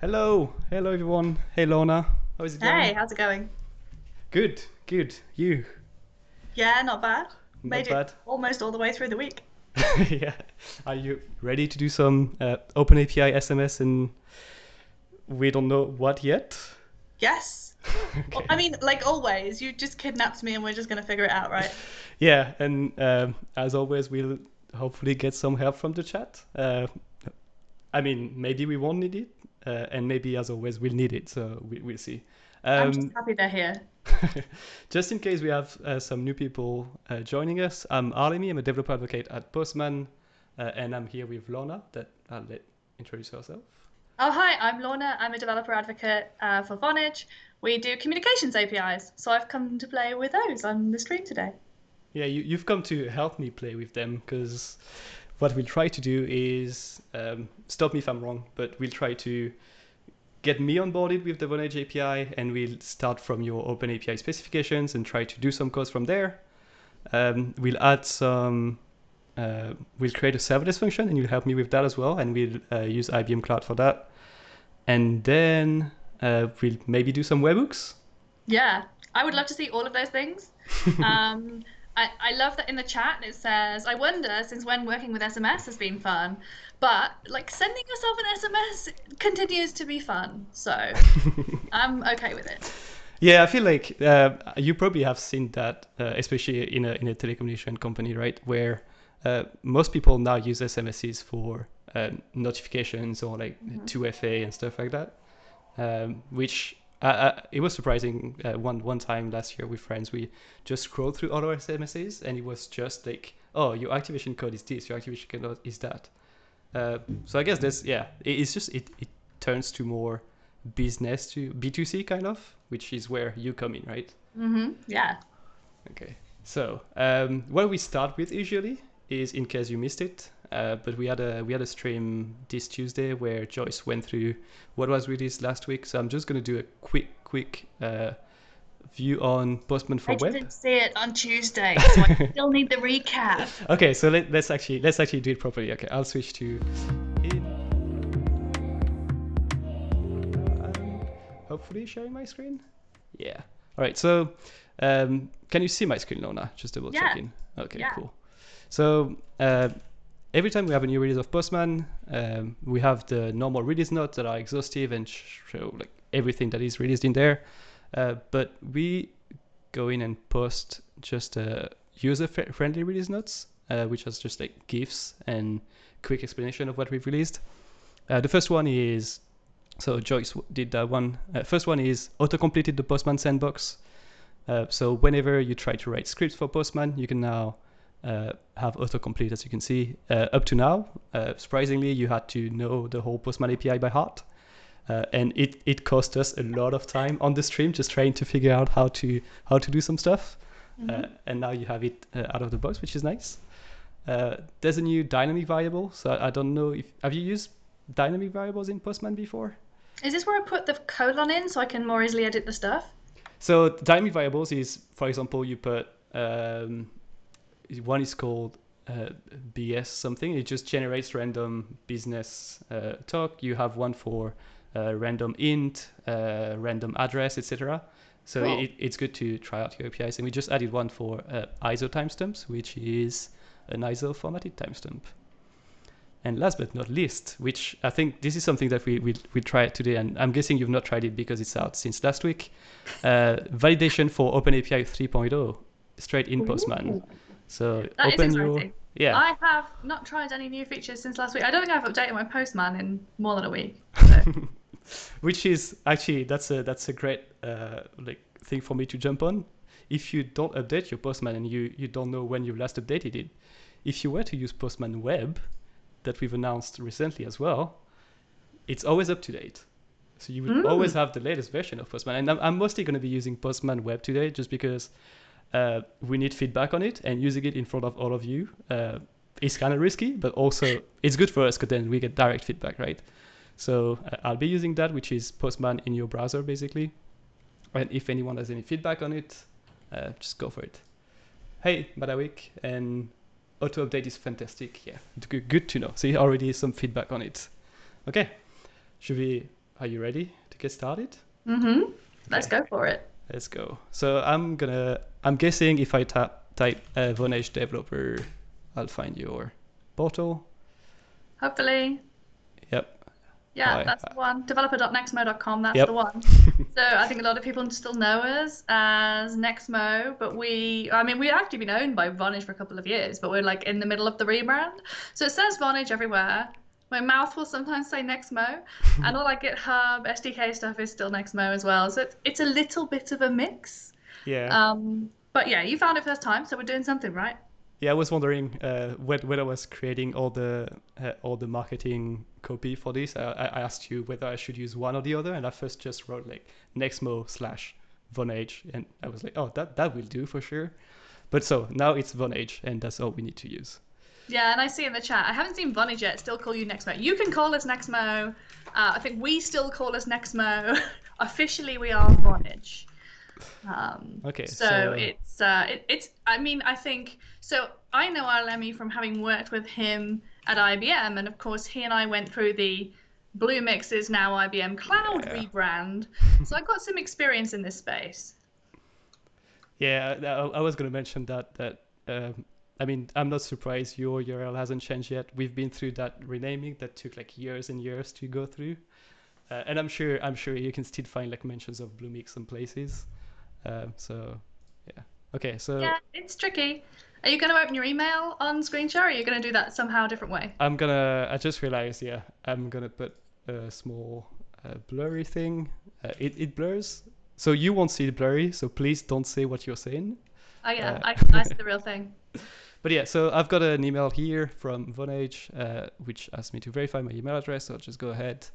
Hello everyone. Hey Lorna, how is it Hey, going? how's it going? Good. You? Yeah, not bad. Not Made it bad. almost all the way through the week. Yeah. Are you ready to do some OpenAPI SMS and we don't know what yet? Yes. Well, I Okay. mean, like always, you just kidnapped me and we're just gonna figure it out, right? Yeah, and as always, we'll hopefully get some help from the chat. I mean, maybe we won't need it, and maybe as always, we'll need it. So we'll see. I'm just Um, happy they're here. Just in case we have some new people joining us, I'm Arlemi. I'm a developer advocate at Postman, and I'm here with Lorna. That I'll let introduce herself. Oh, hi, I'm Lorna. I'm a developer advocate for Vonage. We do communications APIs, so I've come to play with those on the stream today. Yeah, you've come to help me play with them because what we'll try to do is stop me if I'm wrong, but we'll try to get me onboarded with the Vonage API, and we'll start from your OpenAPI specifications and try to do some codes from there. We'll add some we'll create a serverless function and you'll help me with that as well, and we'll use IBM Cloud for that. And then we'll maybe do some webhooks. Yeah, I would love to see all of those things. Um, I love that in the chat it says, I wonder since when working with SMS has been fun, but like sending yourself an SMS continues to be fun. So I'm okay with it. Yeah, I feel like you probably have seen that, especially in a telecommunication company, right? Where most people now use SMSs for notifications or like Mhm. 2FA and stuff like that. Which it was surprising. One time last year with friends, we just scrolled through all our SMSs, and it was just like, oh, your activation code is this, your activation code is that. So I guess it's just it turns to more business to B2C kind of, which is where you come in, right? Yeah. Okay. So what we start with usually is, in case you missed it, but we had a stream this Tuesday where Joyce went through what was released last week. So I'm just gonna do a quick view on Postman for I Web. didn't see it on Tuesday, so I still need the recap. Okay, so let's actually do it properly. Okay, I'll switch to hopefully sharing my screen. Yeah. All right. So can you see my screen, Lona? Just double Yeah, checking. Okay, yeah. cool. So every time we have a new release of Postman, we have the normal release notes that are exhaustive and show like everything that is released in there. But we go in and post just user-friendly release notes, which is just like GIFs and quick explanation of what we've released. The first one is, so Joyce did that one. First one is auto-completed the Postman sandbox. So whenever you try to write scripts for Postman, you can now have autocomplete, as you can see. Up to now, surprisingly, you had to know the whole Postman API by heart. And it cost us a lot of time on the stream just trying to figure out how to do some stuff. Hmm. And now you have it out of the box, which is nice. There's a new dynamic variable. So I don't know if have you used dynamic variables in Postman before? Is this where I put the colon in so I can more easily edit the stuff? So dynamic variables is, for example, you put one is called uh, BS something. It just generates random business talk. You have one for random int, random address, etc. So Cool. it's good to try out your APIs. And we just added one for ISO timestamps, which is an ISO formatted timestamp. And last but not least, which I think this is something that we try today, and I'm guessing you've not tried it because it's out since last week. Validation for OpenAPI 3.0 straight in Postman. Ooh. So That is open your exciting. yeah, I have not tried any new features since last week. I don't think I've updated my Postman in more than a week. So, which is actually that's a great like thing for me to jump on. If you don't update your Postman and you don't know when you last updated it, if you were to use Postman Web that we've announced recently as well, it's always up to date. So you would always mm, have the latest version of Postman. And I'm mostly going to be using Postman Web today just because we need feedback on it, and using it in front of all of you is kind of risky, but also it's good for us because then we get direct feedback, right? So I'll be using that, which is Postman in your browser, basically. And if anyone has any feedback on it, just go for it. Hey, Badawik, and auto update is fantastic. Yeah, good to know. So already some feedback on it. Okay, should we are you ready to get started? Mm-hmm. Let's Okay, go for it. let's go. So I'm guessing if I type Vonage developer, I'll find your portal. Hopefully. Yep. Yeah, that's the one. Developer.nexmo.com, that's the Yep. one. So I think a lot of people still know us as Nexmo, but we've actually been owned by Vonage for a couple of years, but we're like in the middle of the rebrand. So it says Vonage everywhere. My mouth will sometimes say Nexmo, and all our GitHub SDK stuff is still Nexmo as well. So it's a little bit of a mix. Yeah. But yeah, you found it first time, so we're doing something right. Yeah, I was wondering when I was creating all the marketing copy for this, I asked you whether I should use one or the other, and I first just wrote like Nexmo slash Vonage, and I was like, oh, that will do for sure. But so now it's Vonage, and that's all we need to use. Yeah, and I see in the chat, I haven't seen Vonage yet, still call you Nexmo. You can call us Nexmo. I think we still call us Nexmo. Officially, we are Vonage. Okay, So it's I mean, I think so. I know Arlemi from having worked with him at IBM, and of course, he and I went through the Bluemix is now IBM Cloud yeah, rebrand. So I got some experience in this space. yeah. I was gonna mention that. I mean, I'm not surprised your URL hasn't changed yet. We've been through that renaming that took like years and years to go through, and I'm sure you can still find like mentions of Bluemix some places. So yeah. Okay, so Yeah, it's tricky. Are you going to open your email on screen share, or are you going to do that somehow a different way? I just realized, yeah, I'm gonna put a small blurry thing. It blurs, so you won't see it blurry. So please don't say what you're saying. Oh yeah, Uh, I see the real thing. but yeah, so I've got an email here from Vonage, which asks me to verify my email address. So I'll just go ahead,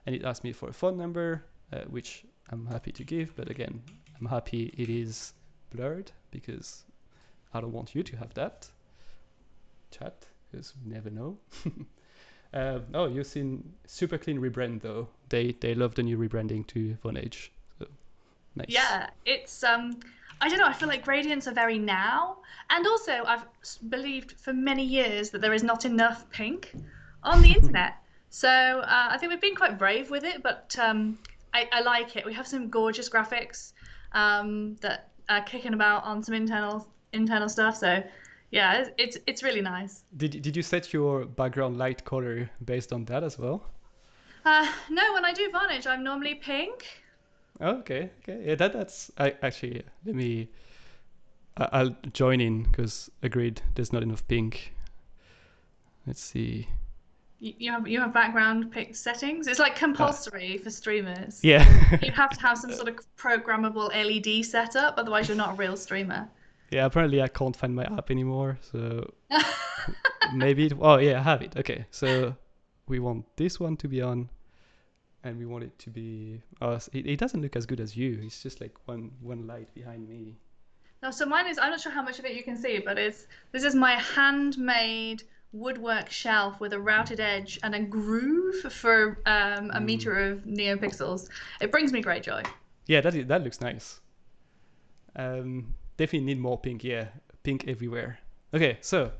and it asks me for a phone number, which I'm happy to give. But again, I'm happy it is blurred because I don't want you to have that chat because we never know. Oh, you've seen super clean rebrand though. They love the new rebranding to Vonage. So nice. Yeah, it's I don't know, I feel like gradients are very now. And also I've believed for many years that there is not enough pink on the internet. So I think we've been quite brave with it, but I like it. We have some gorgeous graphics that are kicking about on some internal stuff. So yeah, it's really nice. Did you set your background light color based on that as well? No, when I do Vonage, I'm normally pink. Oh, okay, okay. Yeah, that's I actually let me. I'll join in because agreed. There's not enough pink. Let's see. You have background pick settings. It's like Ah, compulsory for streamers. yeah. You have to have some sort of programmable LED setup, otherwise you're not a real streamer. Yeah. Apparently, I can't find my app anymore. So maybe. Oh yeah, I have it. Okay. So we want this one to be on, and we want it to be. Oh, it doesn't look as good as you. It's just like one light behind me. No, so mine is, I'm not sure how much of it you can see, but this is my handmade woodwork shelf with a routed edge and a groove for a Mm. meter of neopixels. It brings me great joy. Yeah, that looks nice. Definitely need more pink. Yeah, pink everywhere. Okay, so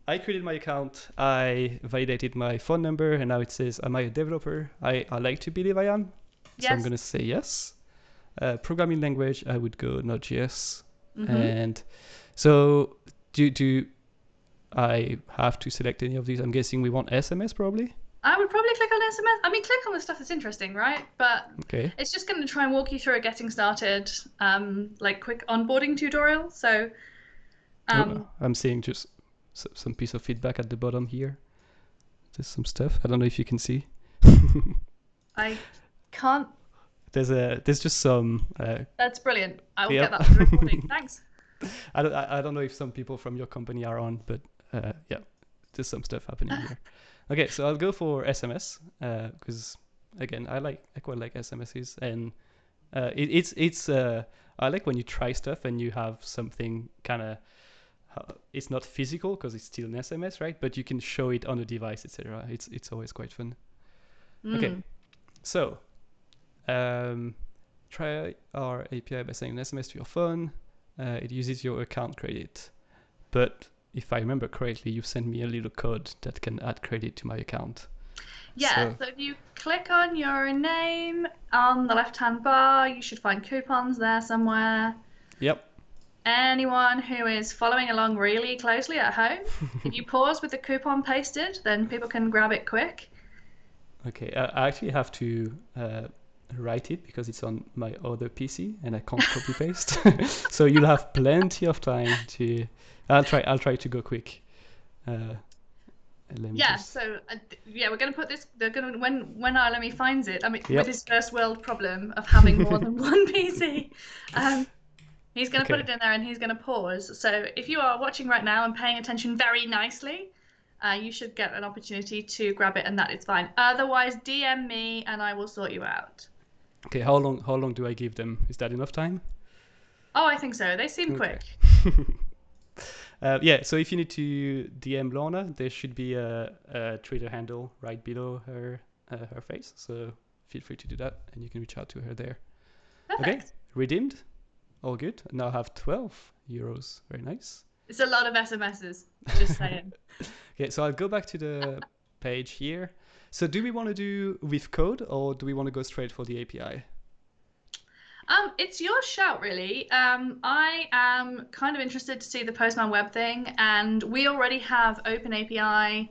I created my account. I validated my phone number, and now it says, "Am I a developer?" I like to believe I am, so I'm Yes. gonna say yes. Programming language, I would go Node.js, Mm-hmm. and so do I have to select any of these? I'm guessing we want SMS probably. I would probably click on SMS. I mean, click on the stuff that's interesting, right? But Okay. it's just going to try and walk you through a getting started, like quick onboarding tutorial. So, Oh, um, I'm seeing just some piece of feedback at the bottom here. There's some stuff. I don't know if you can see. I can't. There's just some. That's brilliant. I will get Yep. that for the recording. Thanks. I don't know if some people from your company are on, but yeah, there's some stuff happening here. Okay, so I'll go for SMS because again, I quite like SMSs, and it's I like when you try stuff and you have something kind of it's not physical because it's still an SMS, right? But you can show it on a device, etc. It's always quite fun. Okay, Mm. so um, try our API by sending an SMS to your phone. It uses your account credit, but if I remember correctly, you've sent me a little code that can add credit to my account. Yeah, So so if you click on your name on the left-hand bar, you should find coupons there somewhere. yep. Anyone who is following along really closely at home, if you pause with the coupon pasted, then people can grab it quick. Okay, I actually have to write it because it's on my other PC and I can't copy paste. So you'll have plenty of time to. I'll try to go quick. Let me Yeah, just. so yeah, we're gonna put this. They're gonna when Arlemi finds it. I mean, with Yep. his first world problem of having more than one PC, he's gonna put Okay. it in there and he's gonna pause. So if you are watching right now and paying attention very nicely, you should get an opportunity to grab it, and that is fine. Otherwise, DM me and I will sort you out. Okay. How long do I give them? Is that enough time? Oh, I think so. They seem Okay. quick. Yeah. So if you need to DM Lorna, there should be a Twitter handle right below her face. So feel free to do that, and you can reach out to her there. Okay. Perfect. Redeemed. All good. Now I have 12 euros. Very nice. It's a lot of SMSs. Just saying. Okay, so I'll go back to the page here. So do we want to do with code or do we want to go straight for the API? It's your shout, really. I am kind of interested to see the Postman web thing, and we already have OpenAPI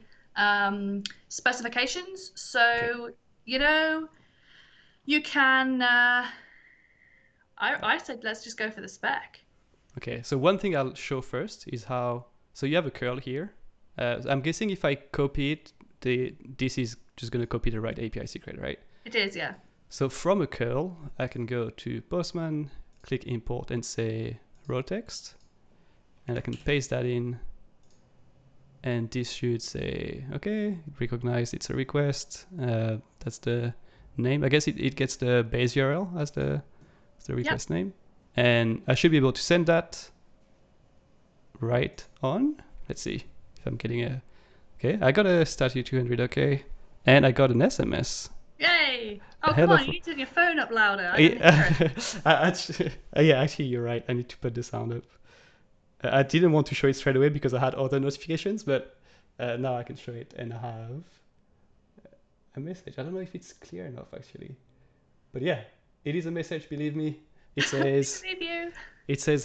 specifications. So, Okay. you know, you can. I said let's just go for the spec. Okay, so one thing I'll show first is how. So you have a curl here. I'm guessing if I copy it, this is just going to copy the right API secret, right? It is, yeah. So from a curl, I can go to Postman, click import and say raw text. And I can paste that in. And this should say, okay, it recognized it's a request. That's the name. I guess it gets the base URL as the request name. And I should be able to send that right on. Let's see if I'm getting a... Okay, I got a Statue 200, okay. And I got an SMS. Yay! Oh, come Hello on, you need to turn your phone up louder. I didn't hear it. actually, you're right. I need to put the sound up. I didn't want to show it straight away because I had other notifications, but now I can show it and I have a message. I don't know if it's clear enough actually, but yeah, it is a message. Believe me, it says Believe you.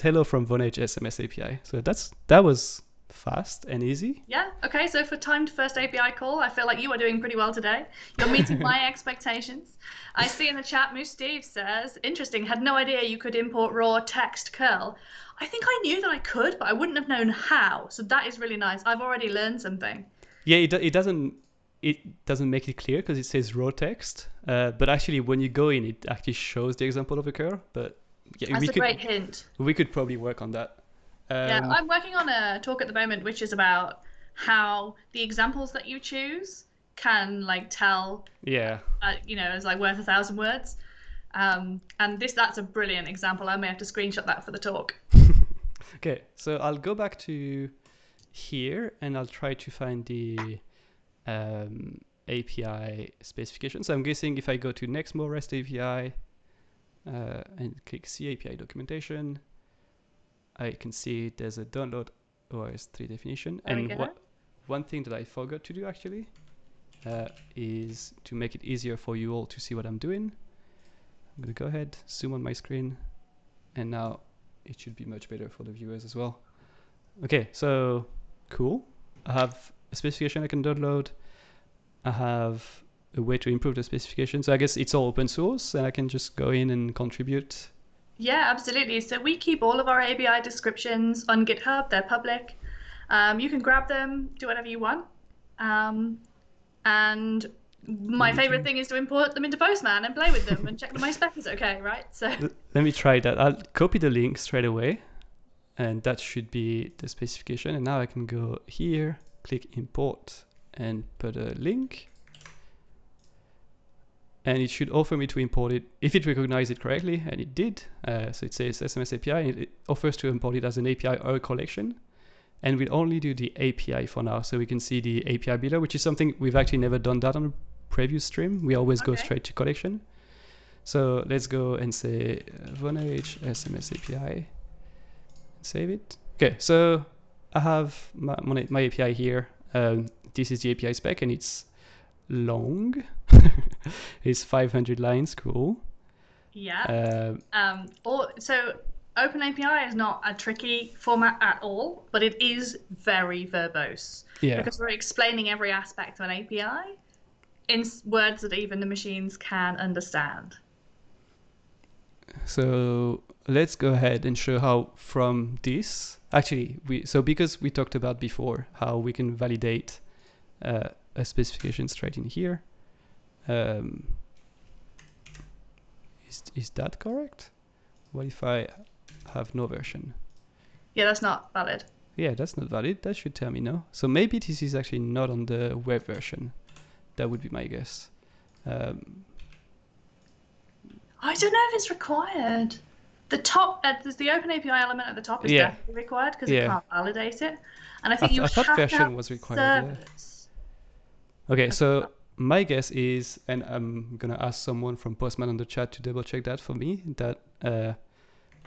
hello from Vonage SMS API. So that was fast and easy. Yeah, okay, so for timed first API call, I feel like you are doing pretty well today. You're meeting my expectations. I see in the chat, Moose Steve says, interesting, had no idea you could import raw text curl. I think I knew that I could, but I wouldn't have known how. So that is really nice. I've already learned something. Yeah, it doesn't make it clear because it says raw text, but actually when you go in, it actually shows the example of a curl. But yeah, That's a great hint. we could probably work on that. Yeah, I'm working on a talk at the moment, which is about how the examples that you choose can like tell, Yeah. as like worth 1,000 words. And that's a brilliant example. I may have to screenshot that for the talk. Okay, so I'll go back to here and I'll try to find the API specification. So I'm guessing if I go to Nextmo REST API and click See API documentation, I can see there's a download OS3 definition. There we And go. one thing that I forgot to do actually is to make it easier for you all to see what I'm doing. I'm going to go ahead, zoom on my screen, and now it should be much better for the viewers as well. Okay, so cool. I have a specification I can download. I have a way to improve the specification. So I guess it's all open source and I can just go in and contribute. Yeah, absolutely. So we keep all of our API descriptions on GitHub. They're public. You can grab them, do whatever you want. And my favorite thing is to import them into Postman and play with them and check that my spec is okay, right? So Let me try that. I'll copy the link straight away. And that should be the specification. And now I can go here, click import and put a link. And it should offer me to import it if it recognized it correctly, and it did. So it says SMS API, and it offers to import it as an API or a collection. And we'll only do the API for now, so we can see the API builder, which is something we've actually never done that on a previous stream. We always go straight to collection. So let's go and say Vonage SMS API. Save it. Okay, so I have my API here. This is the API spec, and it's long. It's 500 lines. Cool. Yeah. So OpenAPI is not a tricky format at all, but it is very verbose Yeah. because we're explaining every aspect of an API in words that even the machines can understand. So let's go ahead and show how from this, actually, because we talked about before how we can validate a specification straight in here. Is that correct? What if I have no version? Yeah, that's not valid. Yeah, that's not valid. That should tell me no. So maybe this is actually not on the web version. That would be my guess. I don't know if it's required. The top, the OpenAPI element at the top is definitely required because it can't validate it. And I think I thought version was required. serverless. Okay, so my guess is, and I'm gonna ask someone from Postman on the chat to double check that for me, that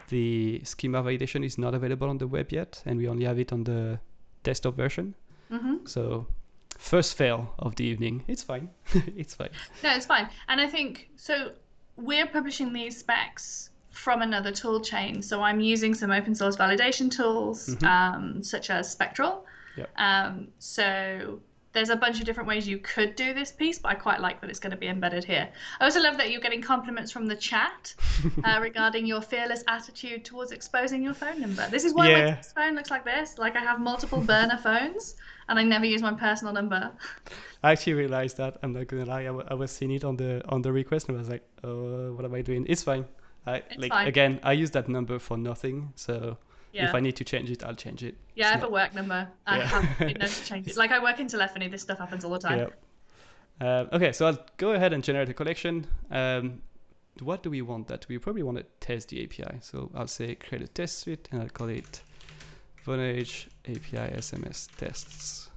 the schema validation is not available on the web yet, and we only have it on the desktop version. So first fail of the evening. It's fine. It's fine. No, it's fine. And I think, so we're publishing these specs from another tool chain. So I'm using some open source validation tools, such as Spectral. Yep. So there's a bunch of different ways you could do this piece, but I quite like that it's going to be embedded here. I also love that you're getting compliments from the chat regarding your fearless attitude towards exposing your phone number. This is why my test phone looks like this. Like I have multiple burner phones and I never use my personal number. I actually realized that. I'm not gonna lie. I was seeing it on the request and I was like, oh, what am I doing? It's fine. Fine. Again, I use that number for nothing. So if I need to change it, I'll change it. Yeah, I have a work number. I have been known to change it. Like I work in telephony. This stuff happens all the time. Yeah. Okay, so I'll go ahead and generate a collection. What do we want that? We probably want to test the API. So I'll say create a test suite and I'll call it Vonage API SMS tests.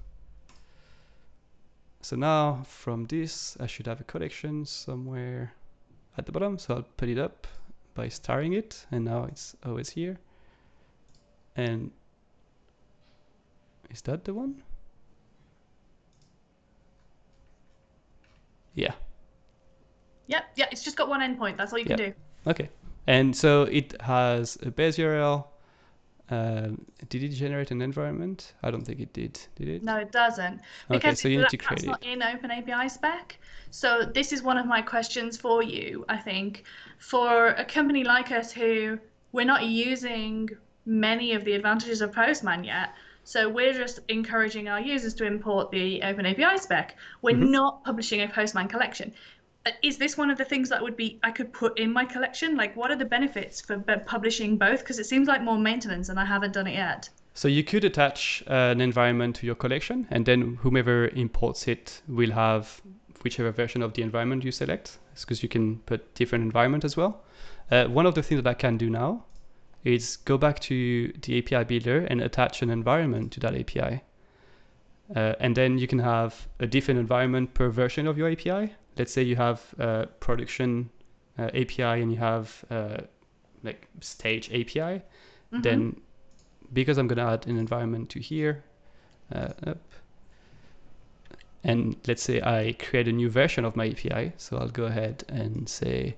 So now from this, I should have a collection somewhere at the bottom. So I'll put it up by starring it. And now it's always here. And is that the one? Yeah. Yep. Yeah. It's just got one endpoint. That's all you can do. Okay. And so it has a base URL. Did it generate an environment? I don't think it did. Did it? No, it doesn't. Because okay, so you need to create that's not in OpenAPI spec. So this is one of my questions for you, I think. For a company like us who we're not using many of the advantages of Postman yet, so we're just encouraging our users to import the OpenAPI spec. We're not publishing a Postman collection. Is this one of the things that I could put in my collection? Like, what are the benefits for publishing both? Because it seems like more maintenance and I haven't done it yet. So you could attach an environment to your collection and then whomever imports it will have whichever version of the environment you select, because you can put different environment as well. One of the things that I can do now is go back to the API builder and attach an environment to that API. And then you can have a different environment per version of your API. Let's say you have production API and you have like stage API. Then because I'm going to add an environment to here, and let's say I create a new version of my API. So I'll go ahead and say,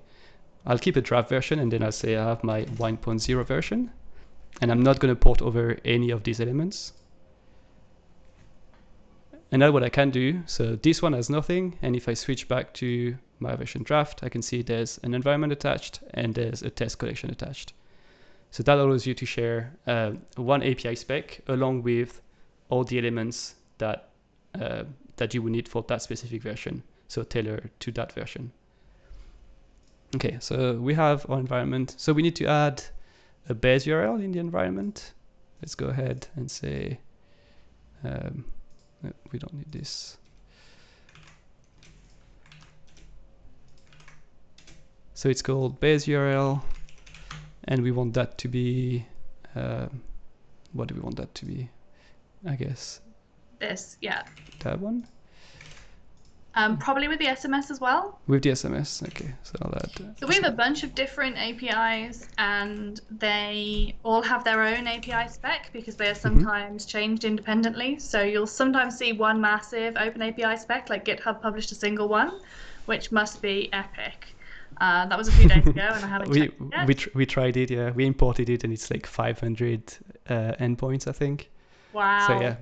I'll keep a draft version and then I'll say I have my 1.0 version and I'm not going to port over any of these elements. And now what I can do, so this one has nothing. And if I switch back to my version draft, I can see there's an environment attached and there's a test collection attached. So that allows you to share one API spec along with all the elements that that you would need for that specific version. So tailored to that version. Okay, so we have our environment. So we need to add a base URL in the environment. Let's go ahead and say, we don't need this. So it's called base URL, and we want that to be, what do we want that to be? I guess this, yeah. That one. Probably with the SMS as well. With the SMS. Okay, so I'll add. So we have a bunch of different APIs, and they all have their own API spec because they are sometimes changed independently. So you'll sometimes see one massive open API spec, like GitHub published a single one, which must be epic. That was a few days ago, and I haven't checked it yet. We tried it, yeah. We imported it, and it's like 500 endpoints, I think. Wow. So yeah,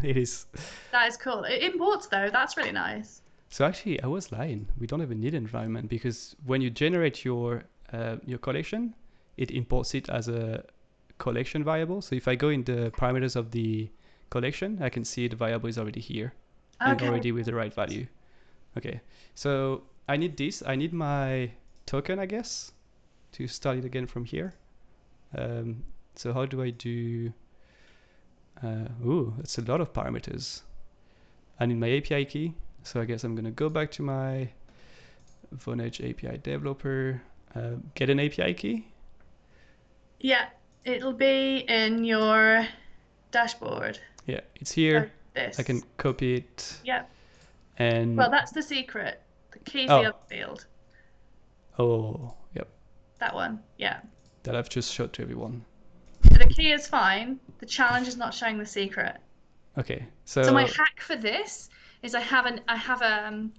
it is. That is cool. It imports though. That's really nice. So actually, I was lying. We don't even need an environment because when you generate your collection, it imports it as a collection variable. So if I go in the parameters of the collection, I can see the variable is already here and already with the right value. Okay, so I need this. I need my token, I guess, to start it again from here. So how do I do? Ooh, that's a lot of parameters. I need my API key. So I guess I'm going to go back to my Vonage API developer, get an API key. Yeah, it'll be in your dashboard. Yeah, it's here. This. I can copy it. Yep. And well, that's the secret. The key's the other field. Oh, yep. That one, yeah. That I've just showed to everyone. So the key is fine. The challenge is not showing the secret. Okay, so. So my hack for this is I have an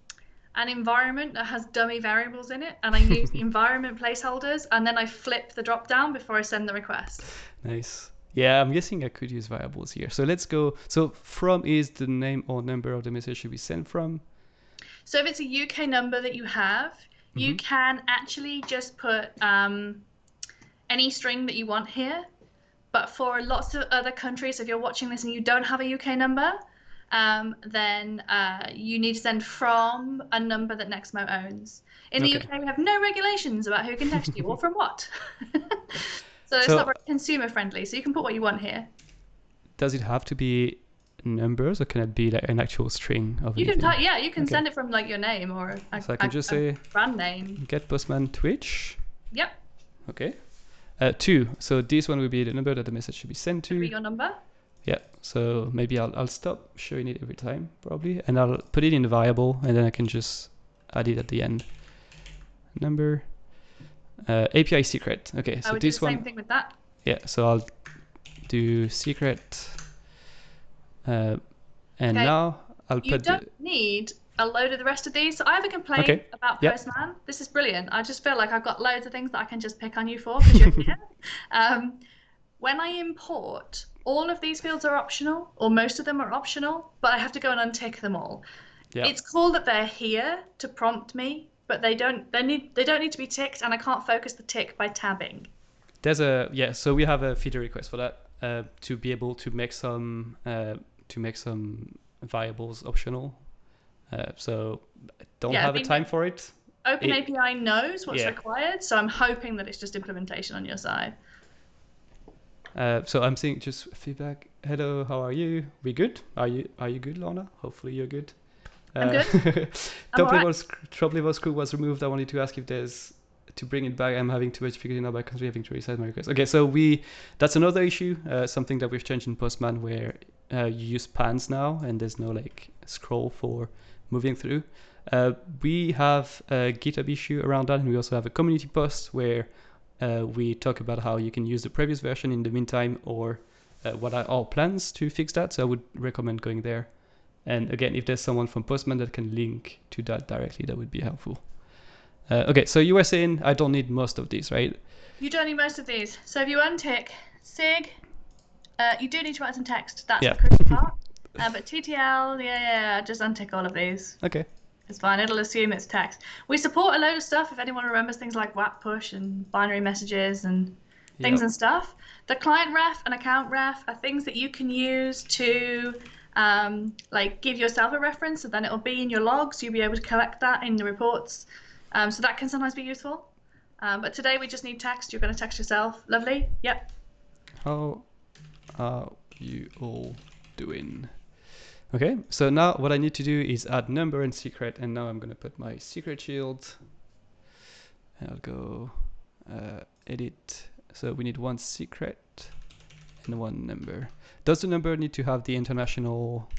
environment that has dummy variables in it, and I use the environment placeholders, and then I flip the drop down before I send the request. Nice. Yeah, I'm guessing I could use variables here. So let's go. So from is the name or number of the message should be sent from. So if it's a UK number that you have, you can actually just put any string that you want here. But for lots of other countries, if you're watching this and you don't have a UK number, then you need to send from a number that Nexmo owns. In the UK, we have no regulations about who can text you or from what. So it's not very consumer friendly. So you can put what you want here. Does it have to be numbers, or can it be like an actual string of? You can you can send it from like your name or so I can just say brand name. Get Postman Twitch. Yep. Okay. 2. So this one will be the number that the message should be sent to. Be your number. Yeah. So maybe I'll stop showing it every time probably, and I'll put it in the variable, and then I can just add it at the end. Number. API secret. Okay. So this one. Same thing with that. Yeah. So I'll do secret. And now I'll put. You don't need a load of the rest of these. So I have a complaint about Postman. This is brilliant. I just feel like I've got loads of things that I can just pick on you for because you're here. When I import, all of these fields are optional, or most of them are optional, but I have to go and untick them all. Yep. It's cool that they're here to prompt me, but they don't need to be ticked, and I can't focus the tick by tabbing. There's so we have a feature request for that to be able to make some variables optional. So I don't have a time for it. OpenAPI knows what's required, so I'm hoping that it's just implementation on your side. So I'm saying just feedback. Hello, how are you? We good? Are you good, Lorna? Hopefully you're good. I'm good. Top level screw was removed. I wanted to ask if there's to bring it back. I'm having too much difficulty now by country, having to resize my request. Okay, so that's another issue. Something that we've changed in Postman where you use pans now, and there's no like scroll for moving through. We have a GitHub issue around that, and we also have a community post where we talk about how you can use the previous version in the meantime, or what are our plans to fix that. So I would recommend going there. And again, if there's someone from Postman that can link to that directly, that would be helpful. Okay, so you were saying I don't need most of these, right? You don't need most of these. So if you untick SIG, you do need to add some text. That's the crucial part. But TTL, just untick all of these. Okay. It's fine. It'll assume it's text. We support a load of stuff if anyone remembers things like WAP push and binary messages and things and stuff. The client ref and account ref are things that you can use to like give yourself a reference, and then it'll be in your logs. You'll be able to collect that in the reports. So that can sometimes be useful. But today we just need text. You're going to text yourself. Lovely. Yep. How are you all doing? Okay, so now what I need to do is add number and secret, and now I'm going to put my secret shield. I'll go edit. So we need one secret and one number. Does the number need to have the international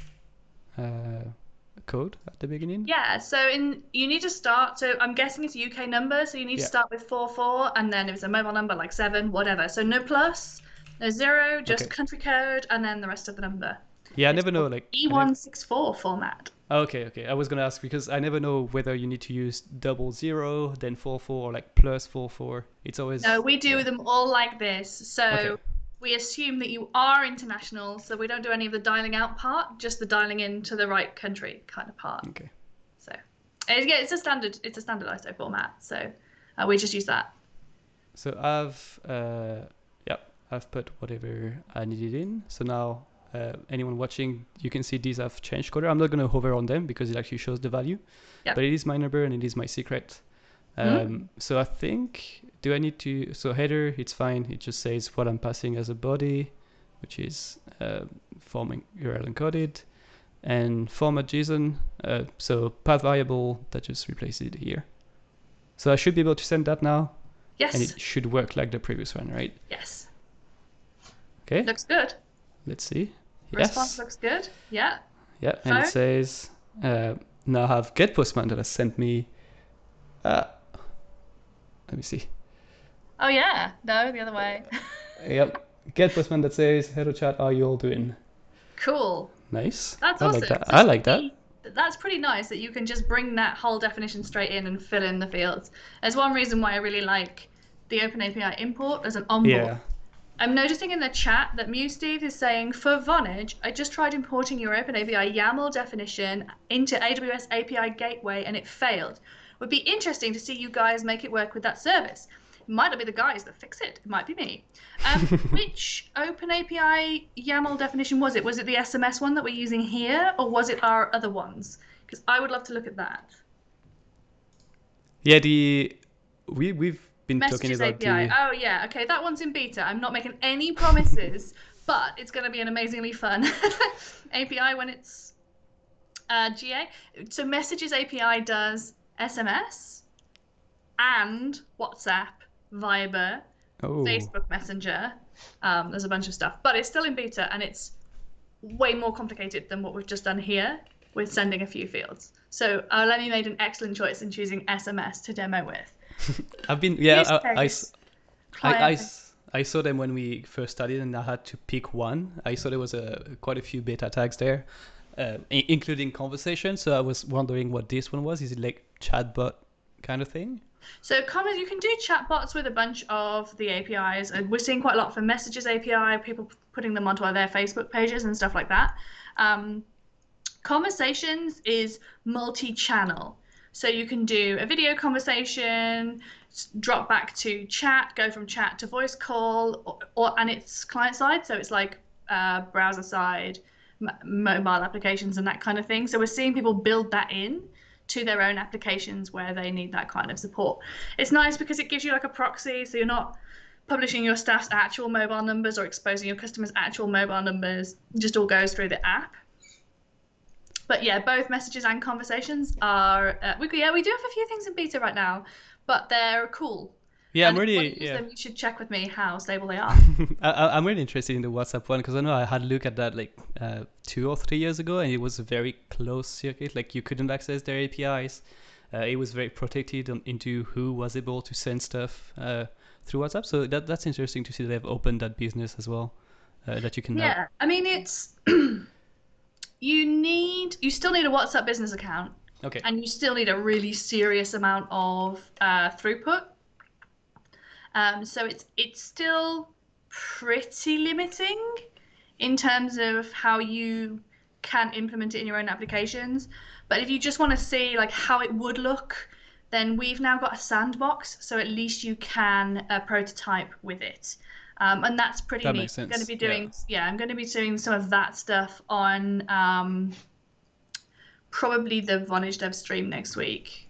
code at the beginning? Yeah, so you need to start. So I'm guessing it's a UK number, so you need to Yeah. start with 44, and then if it's a mobile number like 7, whatever. So no plus, no zero, just Okay. country code, and then the rest of the number. Yeah, I It's never know. called Like, E164 format. okay, okay. I was gonna ask because I never know whether you need to use 00, then 44, or like plus 44. It's always No, we do them all like this. okay. So we assume that you are international, so we don't do any of the dialing out part, just the dialing into the right country kind of part. Okay. So yeah, it's a standard ISO format. So we just use that. So I've put whatever I needed in. So now anyone watching, you can see these have changed color. I'm not going to hover on them because it actually shows the value. Yep. But it is my number and it is my secret. So I think, do I need to, so header, it's fine. It just says what I'm passing as a body, which is form URL encoded, and format JSON. So path variable, that just replaces it here. So I should be able to send that now. Yes. And it should work like the previous one, right? Yes. Okay. Looks good. Let's see. Response Yes. looks good. Yeah. Yeah, and it says now I have get Postman that has sent me. Let me see. Oh yeah. No, the other way. Yep, get Postman that says hello chat, how are you all doing? Cool. Nice. That's I awesome. like that. So I like that. That's pretty nice that you can just bring that whole definition straight in and fill in the fields. There's one reason why I really like the OpenAPI import as an onboard. Yeah. I'm noticing in the chat that Steve is saying, for Vonage, I just tried importing your OpenAPI YAML definition into AWS API Gateway and it failed. Would be interesting to see you guys make it work with that service. It might not be the guys that fix it. It might be me. Which OpenAPI YAML definition was it? Was it the SMS one that we're using here, or was it our other ones? Because I would love to look at that. Yeah, we've been talking Messages about API. Oh yeah, okay, that one's in beta. I'm not making any promises, but it's going to be an amazingly fun API when it's GA. So Messages API does SMS and WhatsApp, Viber, Facebook Messenger. There's a bunch of stuff, but it's still in beta and it's way more complicated than what we've just done here with sending a few fields. So Arlemi made an excellent choice in choosing SMS to demo with. I've been I saw them when we first started and I had to pick one. I saw there was quite a few beta tags there, including conversation. So I was wondering what this one was. Is it like chatbot kind of thing? So you can do chatbots with a bunch of the APIs, and we're seeing quite a lot for Messages API, people putting them onto their Facebook pages and stuff like that. Conversations is multi-channel. So you can do a video conversation, drop back to chat, go from chat to voice call, and it's client side, so it's like browser side, mobile applications and that kind of thing. So we're seeing people build that in to their own applications where they need that kind of support. It's nice because it gives you like a proxy, so you're not publishing your staff's actual mobile numbers or exposing your customers' actual mobile numbers. It just all goes through the app. But yeah, both messages and conversations are. We do have a few things in beta right now, but they're cool. Yeah, and I'm really. If you use them, you should check with me how stable they are. I'm really interested in the WhatsApp one because I know I had a look at that like 2 or 3 years ago, and it was a very closed circuit. Like you couldn't access their APIs. It was very protected into who was able to send stuff through WhatsApp. So that's interesting to see that they've opened that business as well. That you can. Yeah, I mean it's. You still need a WhatsApp business account. Okay. And you still need a really serious amount of throughput. So it's still pretty limiting in terms of how you can implement it in your own applications. But if you just want to see like how it would look, then we've now got a sandbox, so at least you can prototype with it. And that's pretty neat. Makes sense. I'm going to be doing, I'm going to be doing some of that stuff on probably the Vonage dev stream next week.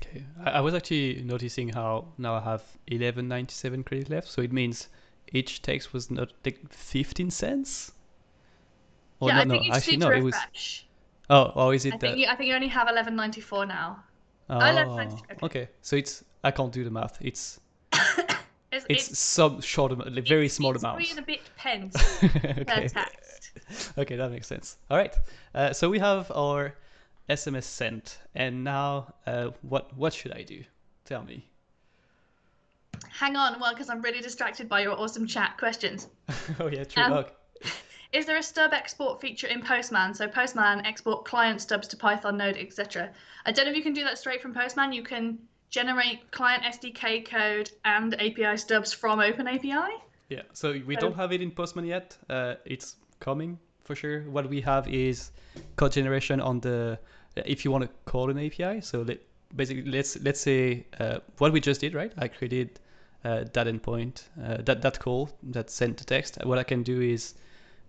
Okay, I was actually noticing how now I have 11.97 credit left, so it means each text was not like 15 cents. Or I think you just need to refresh. Oh, is it I think you only have 11.94 now. Oh, 11.94. Okay. So I can't do the math. It's it's some short amount, like very small amount. 3 and a bit pence Okay. per text. Okay, that makes sense. All right. So we have our SMS sent, and now what should I do? Tell me. Hang on, well, because I'm really distracted by your awesome chat questions. Oh yeah, true. Um, is there a stub export feature in Postman? So Postman export client stubs to Python node, etc. I don't know if you can do that straight from Postman. You can generate client SDK code and API stubs from OpenAPI. Yeah, so we don't have it in Postman yet. It's coming for sure. What we have is code generation on the if you want to call an API. So basically, let's say what we just did, right? I created that endpoint, that call that sent the text. What I can do is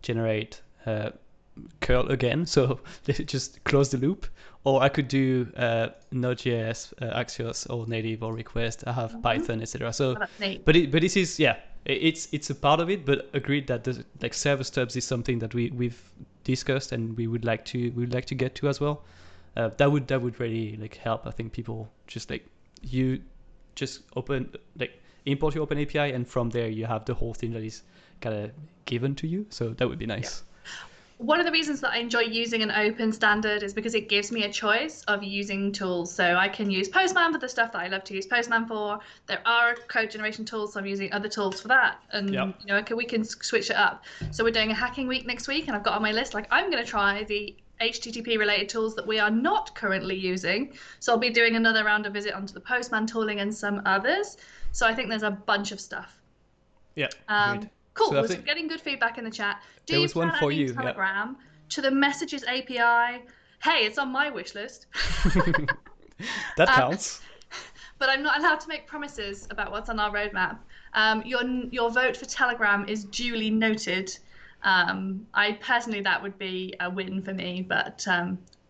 generate curl again, so just close the loop, or I could do Node.js, Axios, or native, or request. I have Python, etc. So, but this is it's a part of it. But agreed that the like server stubs is something that we've discussed and we would like to get to as well. That would really like help. I think people just like you just import your OpenAPI, and from there you have the whole thing that is kind of given to you. So that would be nice. Yeah. One of the reasons that I enjoy using an open standard is because it gives me a choice of using tools. So I can use Postman for the stuff that I love to use Postman for. There are code generation tools, so I'm using other tools for that. And we can switch it up. So we're doing a hacking week next week, and I've got on my list I'm going to try the HTTP related tools that we are not currently using. So I'll be doing another round of visit onto the Postman tooling and some others. So I think there's a bunch of stuff. Yeah. Cool. So we're getting good feedback in the chat. There was one for you. Telegram to the Messages API. Hey, it's on my wish list. That counts. But I'm not allowed to make promises about what's on our roadmap. Your vote for Telegram is duly noted. I personally, that would be a win for me, but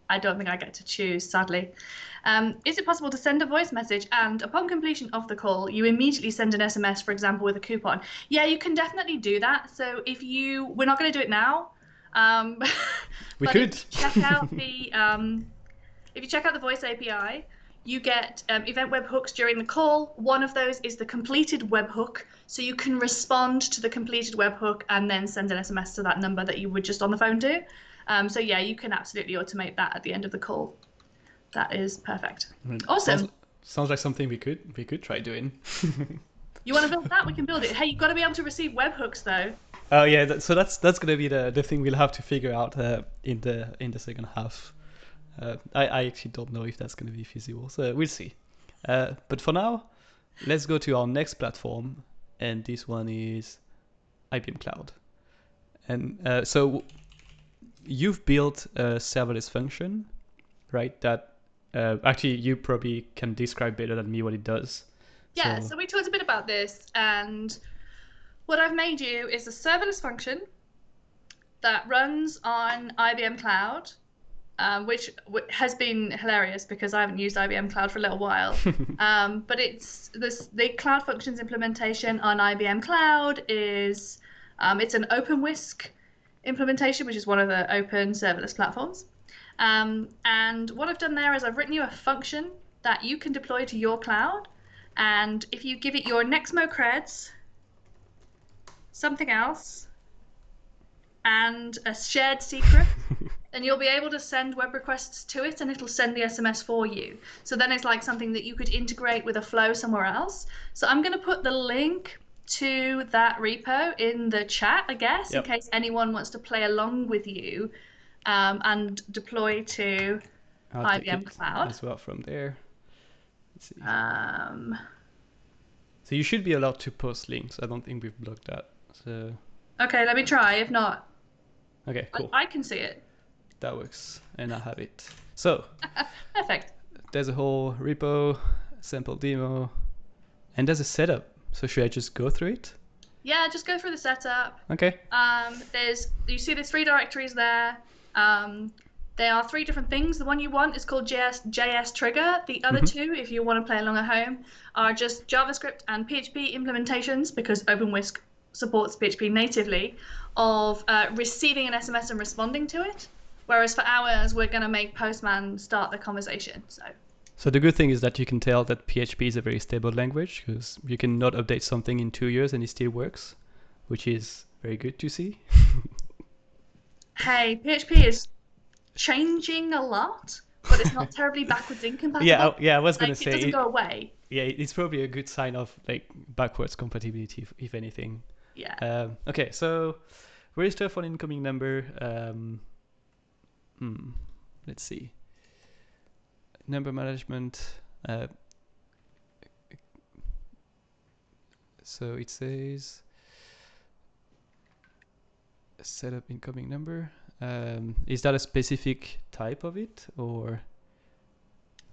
I don't think I get to choose, sadly. Is it possible to send a voice message and upon completion of the call, you immediately send an SMS, for example, with a coupon? Yeah, you can definitely do that. So we're not going to do it now. We could. If you check out the voice API, you get event webhooks during the call. One of those is the completed webhook. So you can respond to the completed webhook and then send an SMS to that number that you were just on the phone to. So yeah, you can absolutely automate that at the end of the call. That is perfect. Awesome. Sounds like something we could try doing. You want to build that? We can build it. Hey, you've got to be able to receive webhooks though. Oh yeah, so that's going to be the thing we'll have to figure out in the second half. I actually don't know if that's going to be feasible, so we'll see. But for now, let's go to our next platform, and this one is IBM Cloud. And so you've built a serverless function, right? That actually you probably can describe better than me what it does. Yeah, so we talked a bit about this, and what I've made you is a serverless function that runs on IBM Cloud, which has been hilarious because I haven't used IBM Cloud for a little while. But the Cloud Functions implementation on IBM Cloud is it's an OpenWhisk implementation, which is one of the open serverless platforms. And what I've done there is I've written you a function that you can deploy to your cloud. And if you give it your Nexmo creds, something else, and a shared secret, then you'll be able to send web requests to it and it'll send the SMS for you. So then it's like something that you could integrate with a flow somewhere else. So I'm going to put the link to that repo in the chat, I guess, in case anyone wants to play along with you and deploy to IBM Cloud. As well from there. Let's see. So you should be allowed to post links. I don't think we've blocked that. So. Okay, let me try. If not, okay, cool. I can see it. That works, and I have it. So perfect. There's a whole repo, sample demo, and there's a setup. So should I just go through it? Yeah, just go through the setup. Okay. You see there's 3 directories there. There are 3 different things. The one you want is called JS trigger. The other 2, if you want to play along at home, are just JavaScript and PHP implementations, because OpenWhisk supports PHP natively, of receiving an SMS and responding to it. Whereas for ours, we're going to make Postman start the conversation. So the good thing is that you can tell that PHP is a very stable language, because you can not update something in 2 years and it still works, which is very good to see. Hey, PHP is changing a lot. but it's not terribly backwards incompatible. Yeah, I was gonna Like, say it doesn't go away. Yeah, it's probably a good sign of like backwards compatibility, if anything. Yeah. Okay, so register for an incoming number. Let's see. Number management. So it says set up incoming number. Is that a specific type of it, or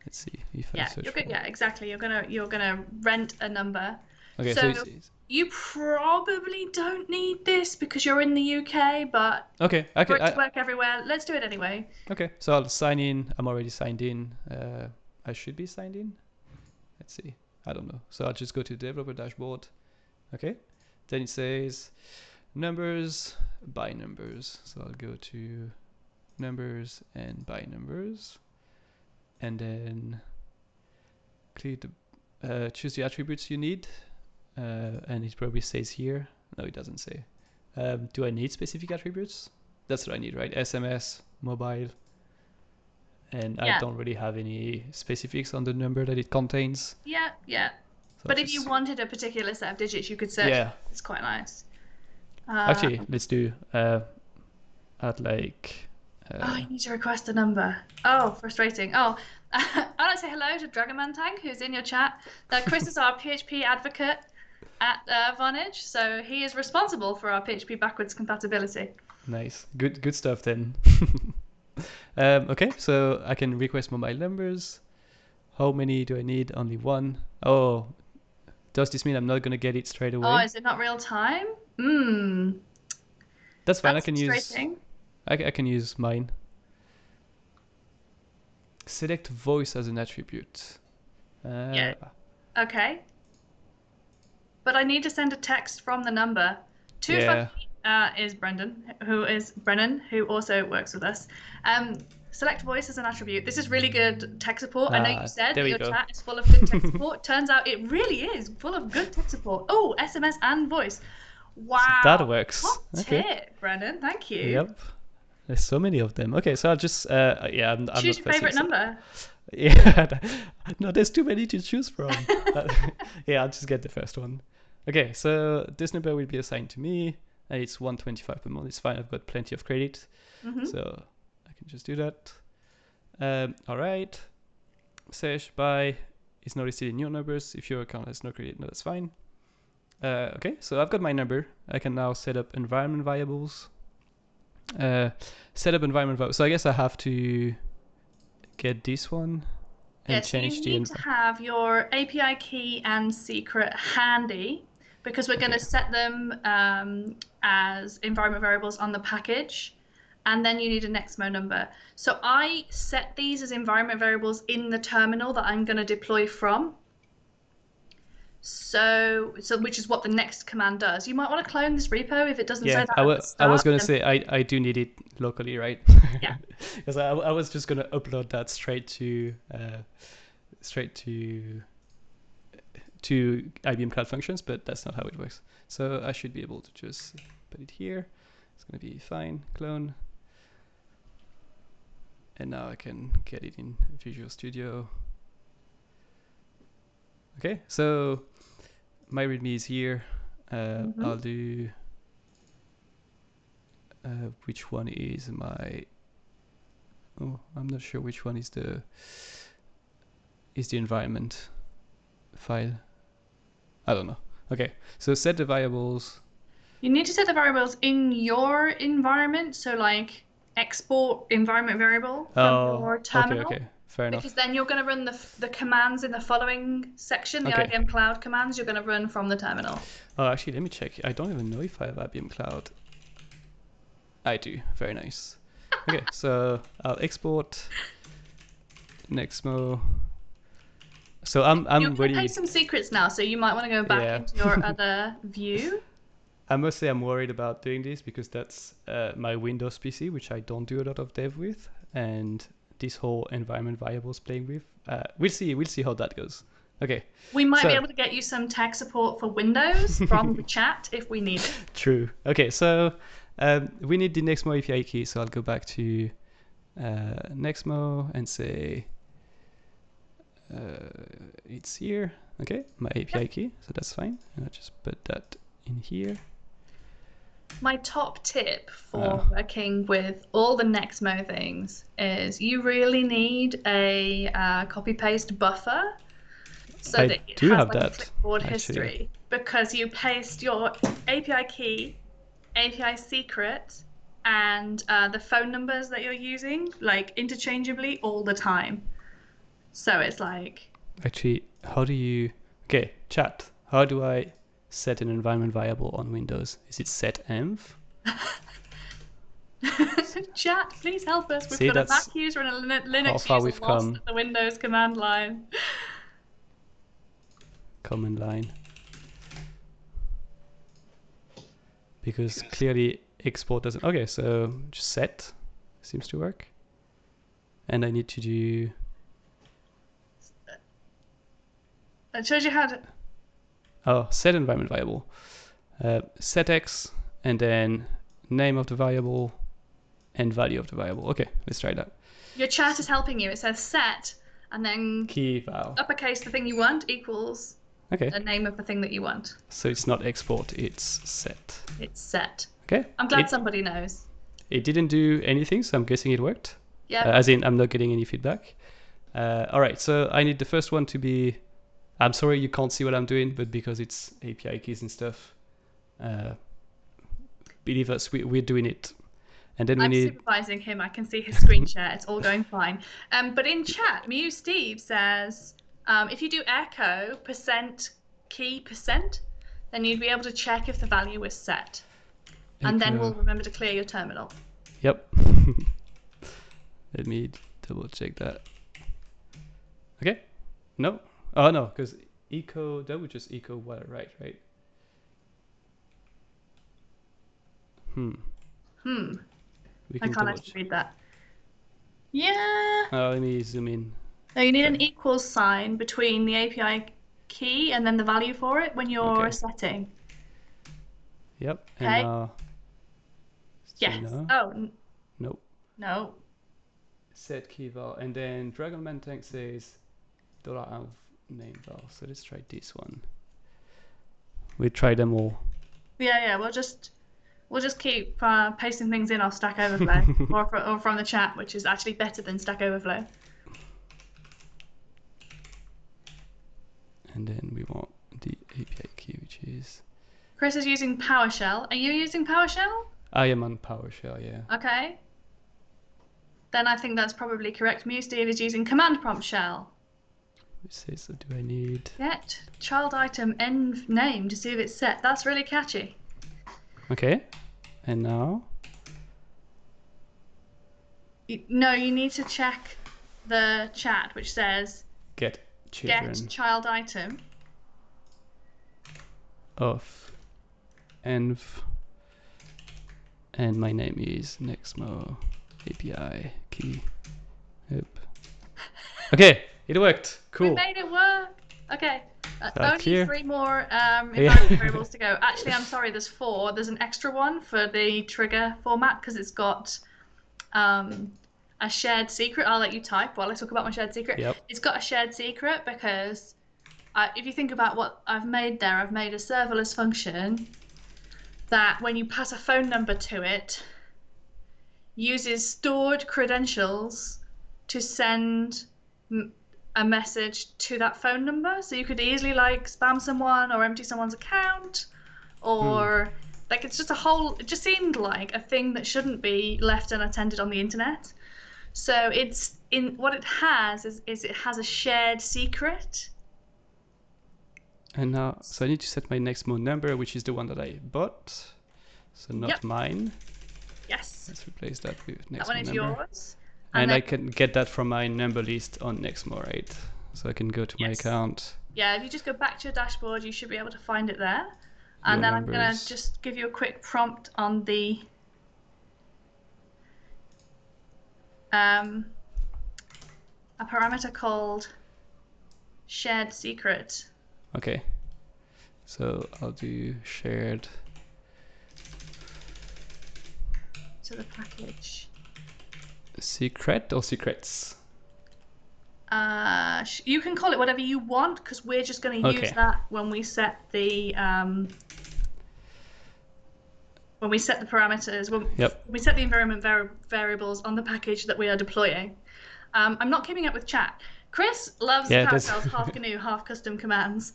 let's see if I search for. Yeah, exactly. You're gonna rent a number. Okay, So it's you probably don't need this because you're in the UK, but okay. for it to work everywhere, let's do it anyway. Okay, so I'll sign in. I'm already signed in. I should be signed in. Let's see. I don't know. So I'll just go to developer dashboard. Okay. Then it says numbers, by numbers. So I'll go to numbers and by numbers. And then click the, choose the attributes you need. And it probably says here. No, it doesn't say. Do I need specific attributes? That's what I need, right? SMS, mobile. And I don't really have any specifics on the number that it contains. Yeah. So but if you wanted a particular set of digits, you could search. Yeah. It's quite nice. Actually, let's do at like. You need to request a number. Oh, frustrating. Oh, I'd like to say hello to Dragonman Tank, who's in your chat. Chris is our PHP advocate at Vonage, so he is responsible for our PHP backwards compatibility. Nice, good stuff then. Okay, so I can request mobile numbers. How many do I need? Only one. Oh, does this mean I'm not gonna get it straight away? Oh, is it not real time? That's fine. I can use. I can use mine. Select voice as an attribute. Yeah. Okay. But I need to send a text from the number. Is Brennan, who also works with us. Select voice as an attribute. This is really good tech support. I know you said that your chat is full of good tech support. Turns out it really is full of good tech support. Oh, SMS and voice. Wow. So that works. Hot tip, Brennan. Thank you. Yep. There's so many of them. Okay, so I'll just I'm choose your favorite number. Yeah. No, there's too many to choose from. Yeah, I'll just get the first one. Okay, so this number will be assigned to me. And it's 125 per month. It's fine. I've got plenty of credit, so I can just do that. All right. Search by is not listed in your numbers. If your account has no credit, no, that's fine. Okay, so I've got my number. I can now set up environment variables. Set up environment variables. So I guess I have to get this one and change the. You need to have your API key and secret handy, because we're going to set them as environment variables on the package, and then you need a Nexmo number. So I set these as environment variables in the terminal that I'm going to deploy from. So which is what the next command does. You might want to clone this repo if it doesn't say that. I was going to say I do need it locally, right? Yeah. Because I was just going to upload that straight to IBM Cloud Functions, but that's not how it works. So I should be able to just put it here. It's going to be fine. Clone. And now I can get it in Visual Studio. Okay, so my README is here. I'll do which one is my. Oh, I'm not sure which one is the environment file. I don't know. Okay, so set the variables. You need to set the variables in your environment. So like export environment variable from your terminal. Okay, fair enough. Because then you're going to run the commands in the following section, the IBM Cloud commands you're going to run from the terminal. Oh, actually, let me check. I don't even know if I have IBM Cloud. I do. Very nice. Okay, so I'll export Nexmo. So I'm ready. You're some secrets now, so you might want to go back into your other view. I must say I'm worried about doing this because that's my Windows PC, which I don't do a lot of dev with, and this whole environment variables playing with. We'll see how that goes. Okay. We might be able to get you some tech support for Windows from the chat if we need it. True. Okay, so we need the Nexmo API key, so I'll go back to Nexmo and say it's here. Okay, my API key, so that's fine. And I'll just put that in here. My top tip for working with all the Nexmo things is you really need a copy-paste buffer so I that it do has have like a that, clipboard actually. history, because you paste your API key, API secret, and the phone numbers that you're using like interchangeably all the time. So it's like, Actually, how do you... Okay, chat. How do I set an environment variable on Windows? Is it setenv? chat, please help us. We've See, got a that's Mac user and a how Linux far user we've lost come. at the Windows command line. Command line. Because clearly export doesn't... Okay, so just set seems to work. And I need to do... It shows you how to... Oh, set environment variable. Set x, and then name of the variable and value of the variable. Okay, let's try that. Your chat is helping you. It says set, and then Key val. uppercase the thing you want equals Okay. the name of the thing that you want. So it's not export, it's set. It's set. Okay. I'm glad somebody knows. It didn't do anything, so I'm guessing it worked. Yeah. As in, I'm not getting any feedback. All right, so I need the first one to be... I'm sorry you can't see what I'm doing, but because it's API keys and stuff, believe us, we're doing it. And then we I'm need... supervising him. I can see his screen share. It's all going fine. But in chat, Mew Steve says, if you do echo %key%, then you'd be able to check if the value is set. And then we'll remember to clear your terminal. Yep. Let me double check that. Okay. No. Oh, no, because echo, that would just echo what, right? We I can can't actually read that. Yeah. Let me zoom in. No, you need an equals sign between the API key and then the value for it when you're setting. Yep. Okay. And now... Yes. No. Oh. Nope. No. Set key val, and then Dragonman Tank says $env name val. So let's try this one. We try them all. Yeah. We'll just keep pasting things in off Stack Overflow or from the chat, which is actually better than Stack Overflow. And then we want the API key, which is... Chris is using PowerShell. Are you using PowerShell? I am on PowerShell, yeah. Okay. Then I think that's probably correct. Mew Steve is using command prompt shell. It says, so do I need... Get child item env name to see if it's set. That's really catchy. Okay. And now? No, you need to check the chat, which says Get children get child item of env, and my name is Nexmo API key. Yep. Okay, it worked. Cool. We made it work. Okay. Only clear? 3 more environment variables to go. Actually, I'm sorry, there's 4. There's an extra one for the trigger format because it's got a shared secret. I'll let you type while I talk about my shared secret. Yep. It's got a shared secret because if you think about what I've made there, I've made a serverless function that when you pass a phone number to it, uses stored credentials to send a message to that phone number. So you could easily like spam someone or empty someone's account or like it's just a whole, it just seemed like a thing that shouldn't be left unattended on the internet. So it's in what it has is it has a shared secret. And now, so I need to set my Nexmo number, which is the one that I bought. So not mine. Yes. Let's replace that with Nexmo That one is number. yours. And I can get that from my number list on Nexmo, right? So I can go to my account. Yeah, if you just go back to your dashboard, you should be able to find it there. And then I'm going to just give you a quick prompt on the a parameter called shared secret. Okay. So I'll do shared To the package. secret or secrets? You can call it whatever you want, because we're just going to use that when we set the parameters. When we set the environment variables on the package that we are deploying. I'm not keeping up with chat. Chris loves PowerShell's half GNU, half custom commands.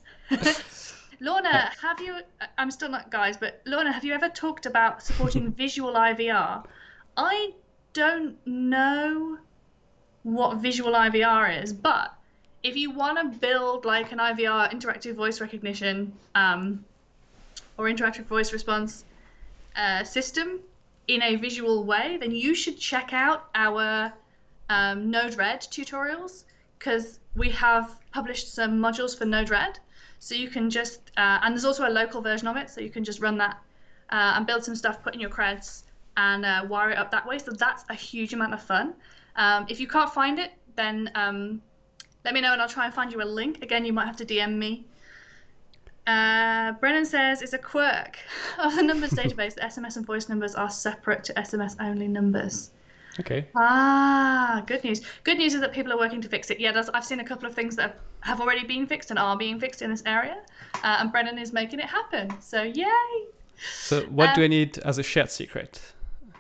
Lorna, have you? I'm still not, guys, but Lorna, have you ever talked about supporting visual IVR? I don't know what visual IVR is, but if you want to build like an IVR, interactive voice recognition, or interactive voice response system in a visual way, then you should check out our Node-RED tutorials, because we have published some modules for Node-RED. So you can just, and there's also a local version of it, so you can just run that and build some stuff, put in your creds, and wire it up that way. So that's a huge amount of fun. If you can't find it, then let me know and I'll try and find you a link. Again, you might have to DM me. Brennan says it's a quirk of the numbers database that SMS and voice numbers are separate to SMS only numbers. Okay. Good news. Good news is that people are working to fix it. Yeah, I've seen a couple of things that have already been fixed and are being fixed in this area, and Brennan is making it happen. So yay! So what do I need as a shared secret?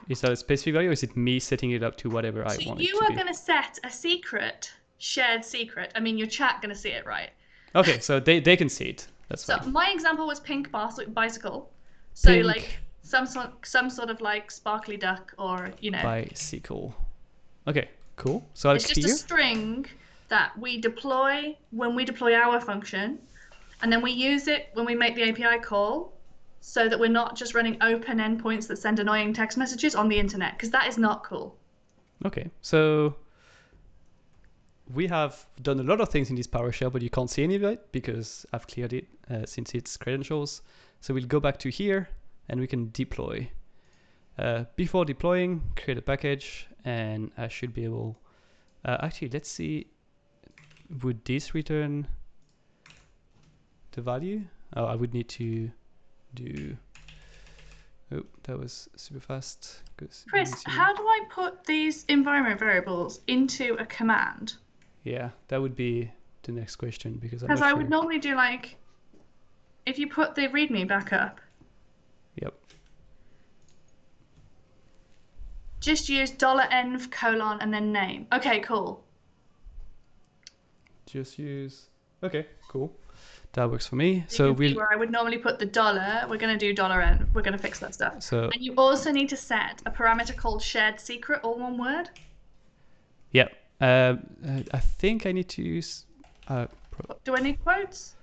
Is that a specific value, or is it me setting it up to whatever I want it to be? You are going to set a secret, shared secret. I mean, your chat going to see it, right? Okay, so they can see it. That's fine. So my example was pink bicycle. So pink. Like some sort of like sparkly duck, or bicycle. Okay, cool. So it's just a string that we deploy when we deploy our function, and then we use it when we make the API call, so that we're not just running open endpoints that send annoying text messages on the internet, because that is not cool. Okay, so we have done a lot of things in this PowerShell, but you can't see any of it because I've cleared it since it's credentials. So we'll go back to here and we can deploy. Before deploying, create a package, and I should be able, actually, let's see, would this return the value? Oh, I would need to do, oh, that was super fast. Chris, how do I put these environment variables into a command? Yeah, that would be the next question, because I would normally do like, if you put the README back up. Yep. Just use $env : and then name. Okay, cool. Just use, okay, cool. That works for me. So where I would normally put the $, we're going to do $env. We're going to fix that stuff. So, and you also need to set a parameter called shared secret, all one word. Yep. I think I need to use. Do I need quotes?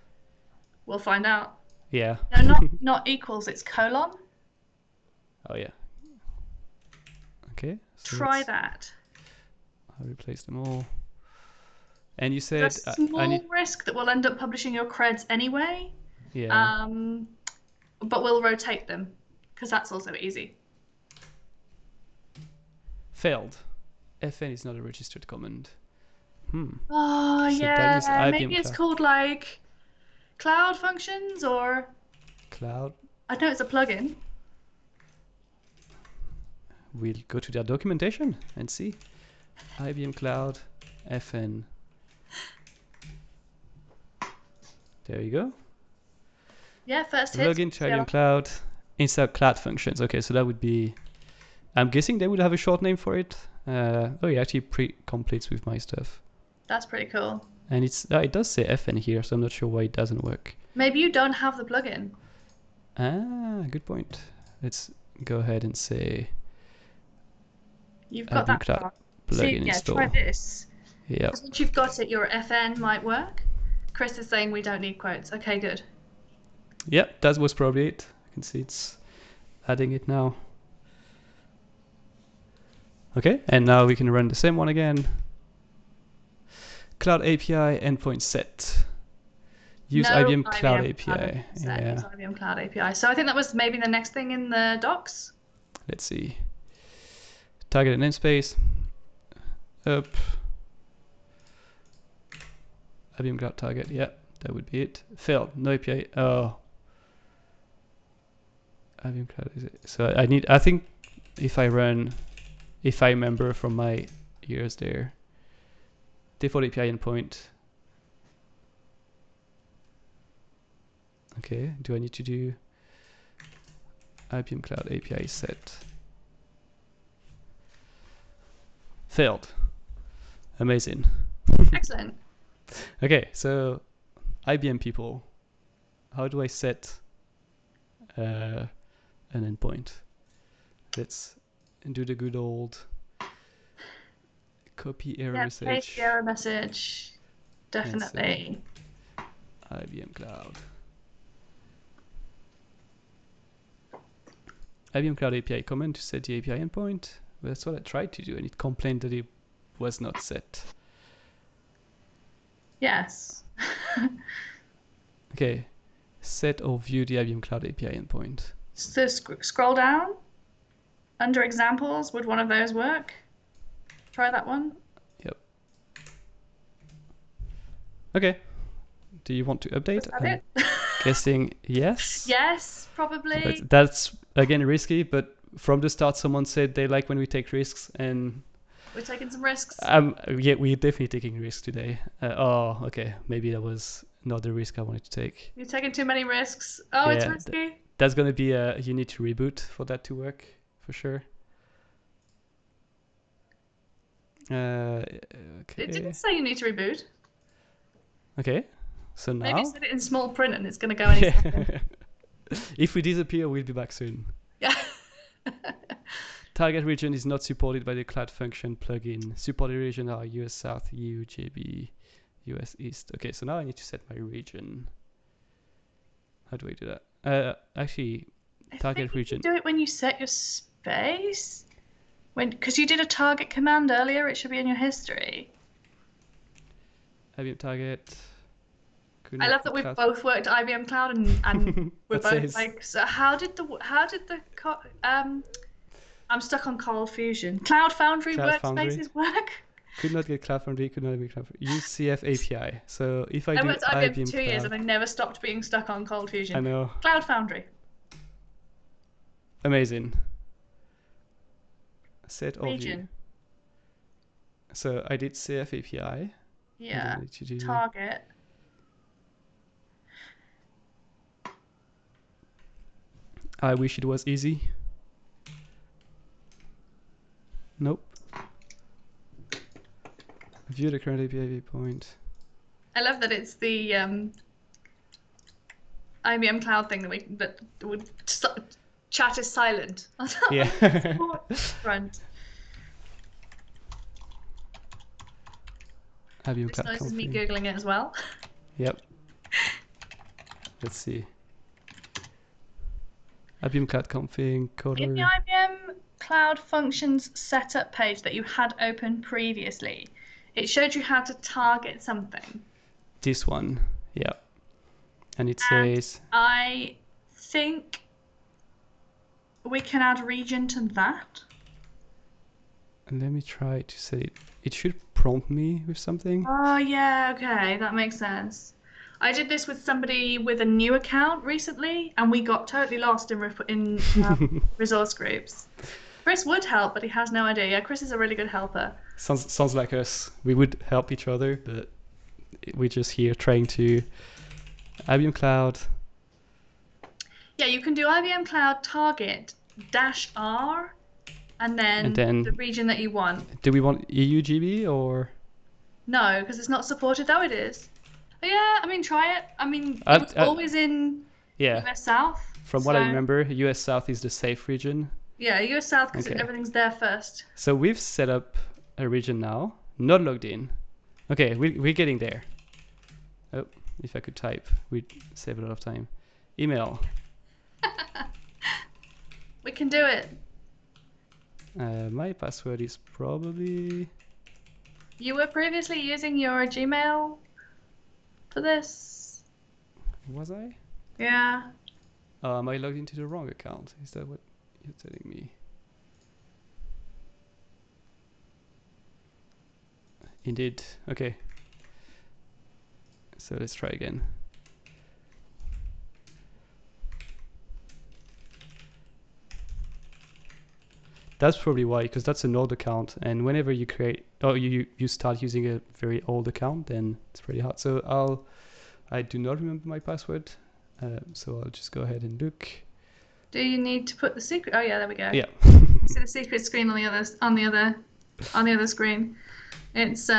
We'll find out. Yeah. No, not equals. It's colon. Oh yeah. Okay. So try that. I'll replace them all. And you said there's a small risk that we'll end up publishing your creds anyway. Yeah. But we'll rotate them, because that's also easy. Failed. FN is not a registered command. Oh, so yeah. Maybe it's called like Cloud Functions or Cloud. I know it's a plugin. We'll go to their documentation and see. IBM Cloud FN. There you go. Yeah, first hit. Login to IBM Cloud. Insert Cloud Functions. Okay, so that would be. I'm guessing they would have a short name for it. Oh, it actually pre-completes with my stuff. That's pretty cool. And it does say FN here, so I'm not sure why it doesn't work. Maybe you don't have the plugin. Good point. Let's go ahead and say. You've got that Cloud plugin install. Try this. Yeah. Once you've got it, your FN might work. Chris is saying we don't need quotes. Okay, good. Yep, that was probably it. I can see it's adding it now. Okay, and now we can run the same one again. Cloud API endpoint set. Use IBM Cloud API. Use IBM Cloud API. So I think that was maybe the next thing in the docs. Let's see. Target and namespace. Up. IBM Cloud target. Yeah, that would be it. Failed. No API. Oh. IBM Cloud is it? So I think if I run if I remember from my years there. Default API endpoint. Okay, do I need to do IBM Cloud API set? Failed. Amazing. Excellent. Okay, so IBM people, how do I set an endpoint? Let's do the good old copy error message. Paste the error message. Definitely. IBM Cloud. IBM Cloud API command to set the API endpoint. Well, that's what I tried to do, and it complained that it was not set. Yes. Okay, set or view the IBM Cloud API endpoint. So scroll down. Under examples, would one of those work? Try that one. Yep. Okay. Do you want to update? Was that it? Guessing yes. Yes, probably. That's again risky, but from the start someone said they like when we take risks, and we're taking some risks. Yeah, we're definitely taking risks today. Oh, okay, maybe that was not the risk I wanted to take. You're taking too many risks. Oh, yeah, it's risky. That's gonna be you need to reboot for that to work for sure. Okay. It didn't say you need to reboot. Okay, so now maybe set it in small print and it's gonna go any second. If we disappear, we'll be back soon. Yeah. Target region is not supported by the Cloud Function plugin. Supported region are US South, EU, JB, US East. Okay, so now I need to set my region. How do I do that? Actually, target region. You do it when you set your space. Because you did a target command earlier, it should be in your history. IBM target. I love that we've both worked at IBM Cloud and we're both like. So how did the I'm stuck on Cold Fusion. Cloud Foundry workspaces work? Could not get Cloud Foundry. Could not get Cloud Foundry. Use CF API. So if I worked at IBM for 2 years Cloud, and I never stopped being stuck on Cold Fusion. I know. Cloud Foundry. Amazing. Set region. View. So I did CF API. Yeah. Target. I wish it was easy. Nope. View the current API point. I love that it's the IBM Cloud thing that would chat is silent. Yeah. Front. IBM It's Cloud nice as me config. googling it as well. Yep. Let's see. IBM Cloud config coder. In the IBM Cloud Functions setup page that you had open previously, it showed you how to target something. This one, yeah. And it says... I think we can add region to that. Let me try to set it. It should prompt me with something. Oh, yeah, okay, that makes sense. I did this with somebody with a new account recently, and we got totally lost in resource groups. Chris would help, but he has no idea. Yeah, Chris is a really good helper. Sounds like us. We would help each other, but we're just here trying to... IBM Cloud. Yeah, you can do IBM Cloud target -R and then the region that you want. Do we want EU GB or? No, because it's not supported, though it is. But yeah, I mean, try it. I mean, it was always in US South. From what I remember, US South is the safe region. Yeah, US South because everything's there first. So we've set up a region now, not logged in. Okay, we're getting there. Oh, if I could type, we'd save a lot of time. Email. We can do it. My password is probably... You were previously using your Gmail for this. Was I? Yeah. Am I logged into the wrong account? Is that what you're telling me? Indeed. Okay. So let's try again. That's probably why, because that's an old account, and whenever you create, or you start using a very old account, then it's pretty hard. So I do not remember my password, so I'll just go ahead and look. Do you need to put the secret? Oh yeah, there we go. Yeah. See the secret screen on the other screen. It's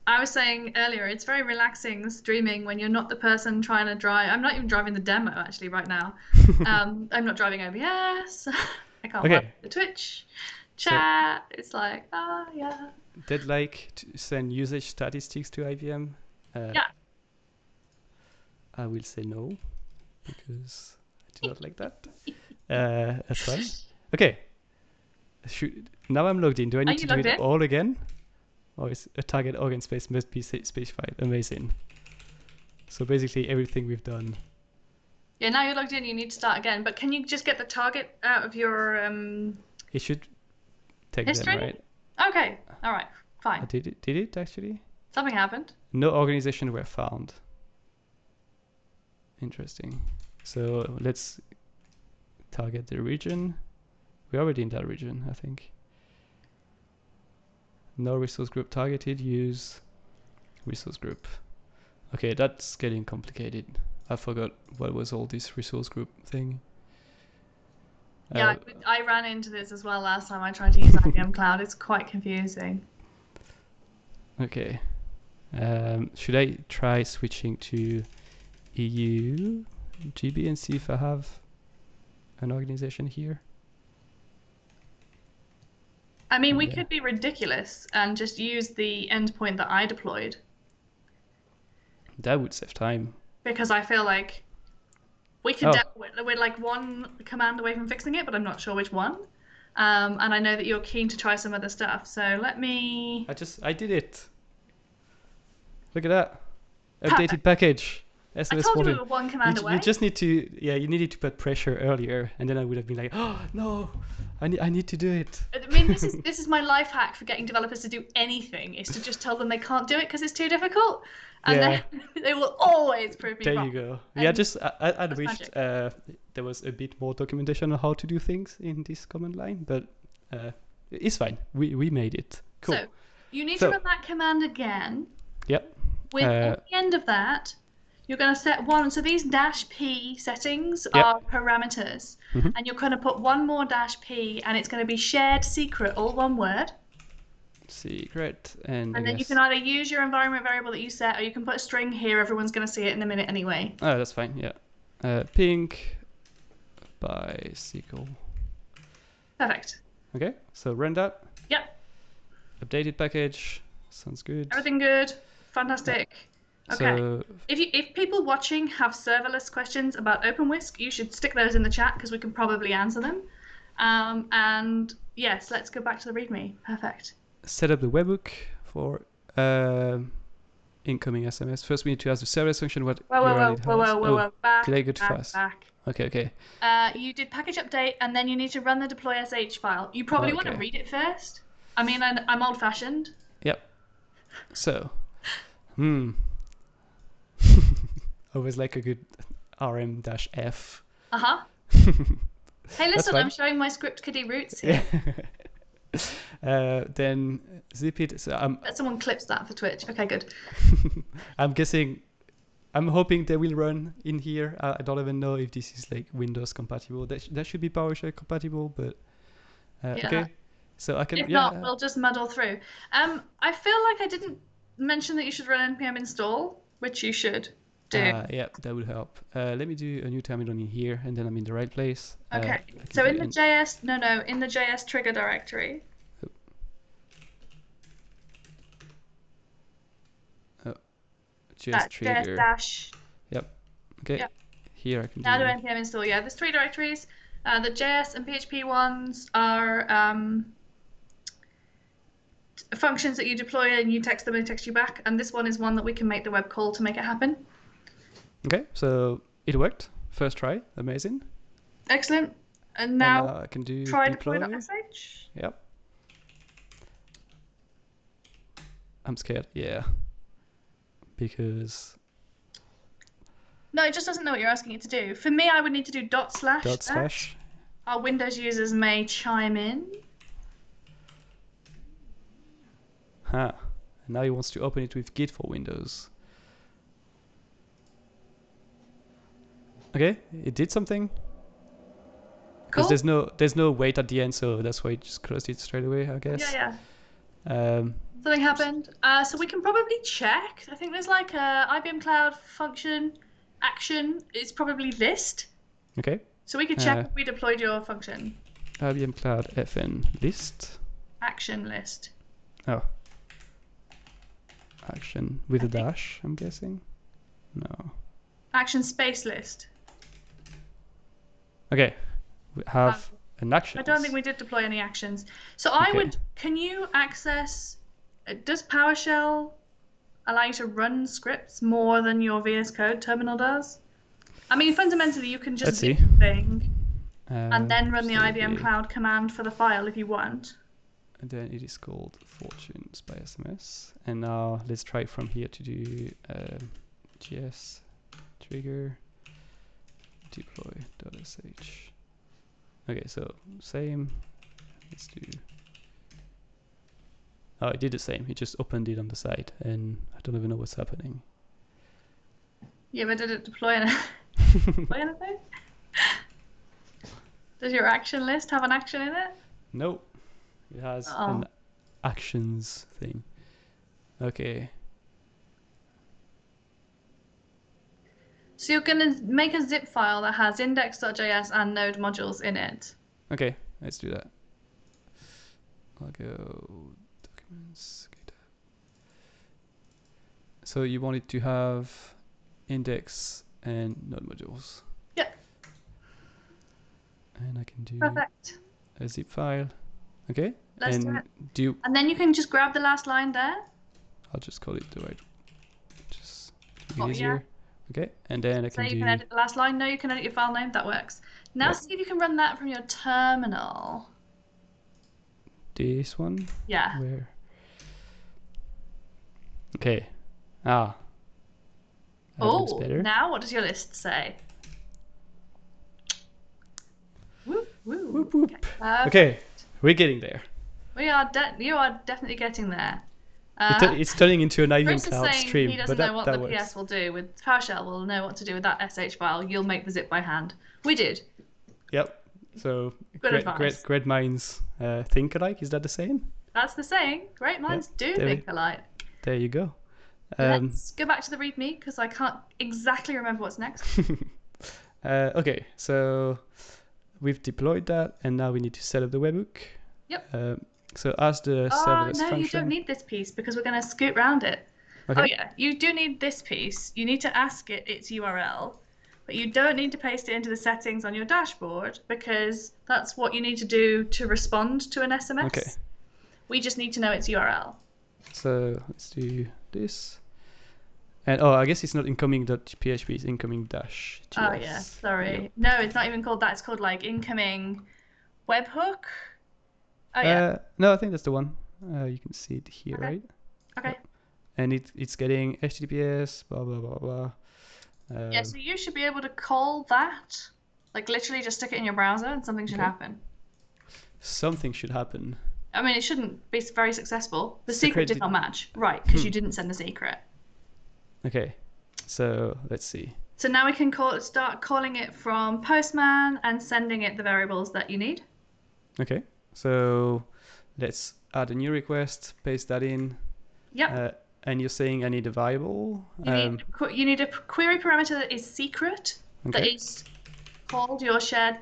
I was saying earlier, it's very relaxing streaming when you're not the person trying to drive. I'm not even driving the demo actually right now. I'm not driving OBS. I can't work the Twitch chat. It's like, yeah. They'd like to send usage statistics to IBM. Yeah. I will say no, because I do not like that. That's fine. Okay. Now I'm logged in. Do I need to do it all again? Or is a target organ space must be specified? Amazing. So basically everything we've done. Yeah, now you're logged in, you need to start again. But can you just get the target out of your It should take history? them, right? Okay, all right, fine. Did it actually? Something happened. No organization were found. Interesting. So let's target the region. We're already in that region, I think. No resource group targeted, use resource group. Okay, that's getting complicated. I forgot what was all this resource group thing. Yeah, I ran into this as well last time I tried to use IBM Cloud. It's quite confusing. Okay. Should I try switching to EU GB and see if I have an organization here? I mean, we could be ridiculous and just use the endpoint that I deployed. That would save time. Because I feel like we could we're like one command away from fixing it, but I'm not sure which one. And I know that you're keen to try some other stuff. So let me... I did it. Look at that. Updated package. SMS I told you we were one command away. You just need to, you needed to put pressure earlier, and then I would have been like, oh no, I need to do it. I mean, this is my life hack for getting developers to do anything, is to just tell them they can't do it because it's too difficult, and then they will always prove me wrong. There you go. Yeah, just I wished there was a bit more documentation on how to do things in this command line, but it's fine. We made it. Cool. So you need to run that command again. Yep. At the end of that, you're going to set one. So these -p settings are parameters, and you're going to put one more -p, and it's going to be shared secret, all one word. Secret, and then you can either use your environment variable that you set, or you can put a string here. Everyone's going to see it in a minute anyway. Oh, that's fine. Yeah. Pink bicycle. Perfect. Okay. So run that. Yep. Updated package. Sounds good. Everything good. Fantastic. Okay. So, if people watching have serverless questions about OpenWhisk, you should stick those in the chat because we can probably answer them. And yes, let's go back to the README. Perfect. Set up the webhook for incoming SMS. First, we need to ask the serverless function what Whoa. Back. Did I go too fast? Back. Okay. You did package update, and then you need to run the deploy sh file. You probably want to read it first. I mean, I'm old-fashioned. Yep. So, always like a good rm-f. Hey, listen, I'm showing my script kiddie roots here. Then zip it. So someone clips that for Twitch. Okay, good. I'm hoping they will run in here. I don't even know if this is like Windows compatible. That should be PowerShell compatible, but okay. So I can. If not, we'll just muddle through. I feel like I didn't mention that you should run npm install, which you should do. Yeah, that would help. Let me do a new terminal in here, and then I'm in the right place. Okay. So in the in the JS trigger directory. JS trigger. JS dash. Yep. Okay. Yep. Here I can now do npm install. Yeah, there's 3 directories. The JS and PHP ones are functions that you deploy and you text them and they text you back. And this one is one that we can make the web call to make it happen. Okay, so it worked. First try. Amazing. Excellent. And now I can do try deploy.sh. Yep. I'm scared. Yeah. Because... No, it just doesn't know what you're asking it to do. For me, I would need to do // // Our Windows users may chime in. Aha. And now he wants to open it with Git for Windows. Okay, it did something. Because Cool. there's no wait at the end, so that's why it just closed it straight away, I guess. Yeah, yeah. Something happened. So we can probably check. I think there's like a IBM Cloud function action. It's probably list. Okay. So we could check if we deployed your function. IBM Cloud FN list. Action list. Oh. Action with a dash, I'm guessing. No. Action space list. Okay. We have an action. I don't think we did deploy any actions. So I would. Can you access? Does PowerShell allow you to run scripts more than your VS Code terminal does? I mean, fundamentally, you can just do the thing and then run the IBM Cloud command for the file if you want. And then it is called Fortunes by SMS. And now let's try from here to do GS trigger deploy.sh. Okay, so same. Let's do. Oh, it did the same. It just opened it on the side, and I don't even know what's happening. Yeah, but did it deploy anything? Does your action list have an action in it? Nope. It has an actions thing. Okay. So you're going to make a zip file that has index.js and node modules in it. Okay, let's do that. I'll go documents. So you want it to have index and node modules. Yep. And I can do perfect a zip file. Okay. Let's and do it. And then you can just grab the last line there. I'll just call it the right. Just to make it easier. Yeah. Okay, and then I can you can edit the last line. No, you can edit your file name. That works. Now see if you can run that from your terminal. This one? Yeah. Where? Okay. Ah. Oh, now what does your list say? Whoop, whoop. Whoop, whoop. Okay, we're getting there. You are definitely getting there. It's turning into an IBM Cloud stream. He doesn't know what the PS will do. With PowerShell, will know what to do with that SH file. You'll make the zip by hand. We did. Yep. So great minds think alike. Is that the saying? That's the saying. Great minds do think alike. There you go. Let's go back to the README because I can't exactly remember what's next. Okay, so we've deployed that, and now we need to set up the webhook. Yep. So as the serverless function... No, you don't need this piece because we're going to scoot around it. Okay. Oh yeah, you do need this piece. You need to ask it its URL, but you don't need to paste it into the settings on your dashboard because that's what you need to do to respond to an SMS. Okay. We just need to know its URL. So let's do this. And I guess it's not incoming.php, it's incoming-gs. Oh yeah, sorry. Yep. No, it's not even called that. It's called like incoming webhook. Oh yeah. No, I think that's the one. You can see it here, right? Okay. And it's getting HTTPS, blah blah blah blah. Yeah, so you should be able to call that, like literally just stick it in your browser, and something should happen. Something should happen. I mean, it shouldn't be very successful. The secret did not match, right? Because you didn't send the secret. Okay, so let's see. So now we can start calling it from Postman and sending it the variables that you need. Okay. So let's add a new request, paste that in. Yep. And you're saying I need a variable. You need a query parameter that is secret. Okay. That is called your shared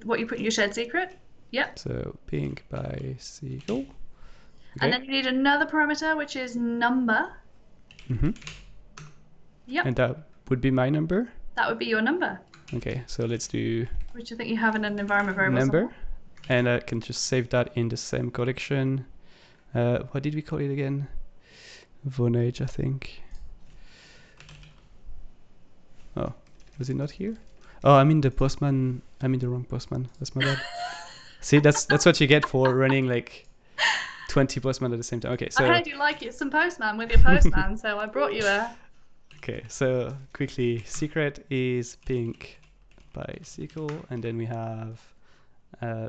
what you put in your shared secret. Yep. So ping by SQL. Okay. And then you need another parameter which is number. Mm-hmm. Yep. And that would be my number. That would be your number. Okay. So let's do. Which I think you have in an environment variable. Number. Somewhere. And I can just save that in the same collection. What did we call it again? Vonage, I think. Oh, was it not here? Oh, I'm in the Postman. I'm in the wrong Postman. That's my bad. See, that's what you get for running like 20 Postman at the same time. Okay, so. I heard you like it some Postman with your Postman, so I brought you a. Okay, so quickly, secret is ping by SQL, and then we have.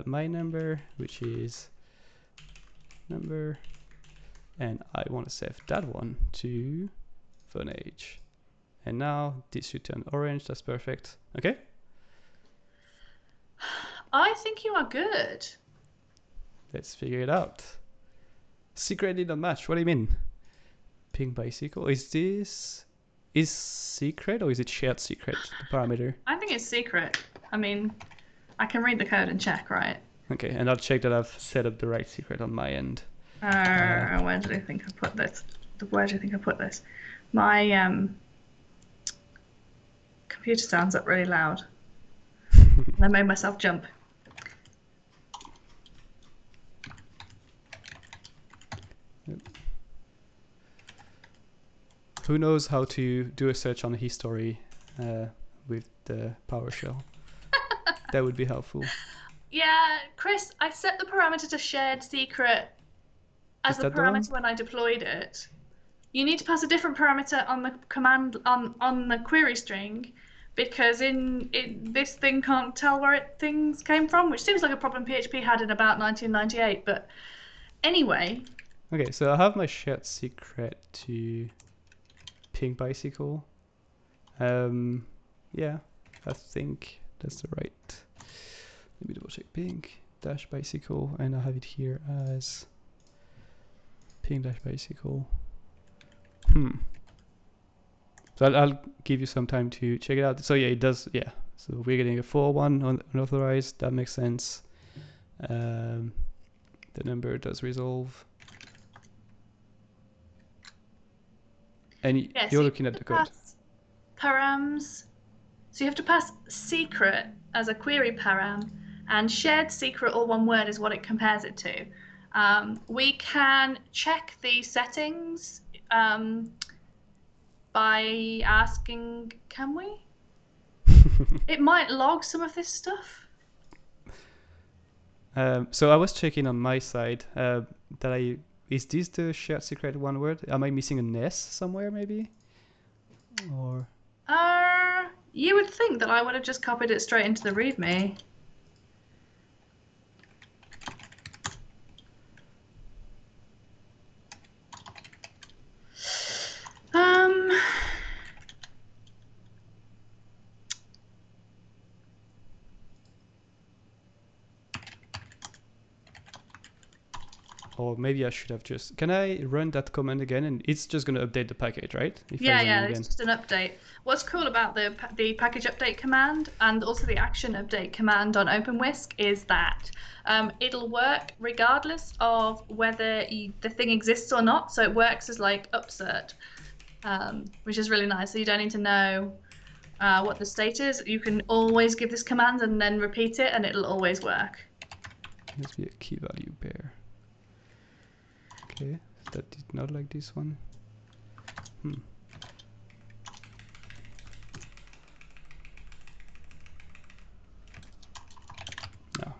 My number, which is number, and I want to save that one to Vonage. And now this should turn orange. That's perfect. Okay. I think you are good. Let's figure it out. Secret did not match. What do you mean? Ping bicycle. Is secret or is it shared secret, the parameter? I think it's secret. I mean, I can read the code and check, right? Okay, and I'll check that I've set up the right secret on my end. Where did I think I put this? Where do you think I put this? My computer sounds up really loud. And I made myself jump. Who knows how to do a search on history with the PowerShell? That would be helpful. Yeah, Chris, I set the parameter to shared secret as the parameter when I deployed it. You need to pass a different parameter on the command on the query string, because this thing can't tell where things came from, which seems like a problem PHP had in about 1998. But anyway. Okay, so I have my shared secret to ping bicycle. Yeah, I think that's the right. Let me double check. Ping dash bicycle, and I have it here as ping dash bicycle. So I'll give you some time to check it out. So yeah, it does. Yeah, so we're getting a 4-1 unauthorized. That makes sense. The number does resolve. And you're looking at the code. Params. So you have to pass secret as a query param, and shared secret, all one word, is what it compares it to. We can check the settings by asking, can we? It might log some of this stuff. So I was checking on my side is this the shared secret one word? Am I missing an S somewhere maybe? Or you would think that I would have just copied it straight into the README. Or maybe I should have just... Can I run that command again? And it's just going to update the package, right? Yeah, it's just an update. What's cool about the package update command and also the action update command on OpenWhisk is that it'll work regardless of whether the thing exists or not. So it works as like upsert, which is really nice. So you don't need to know what the state is. You can always give this command and then repeat it, and it'll always work. Must be a key value pair. Okay, that did not like this one. No,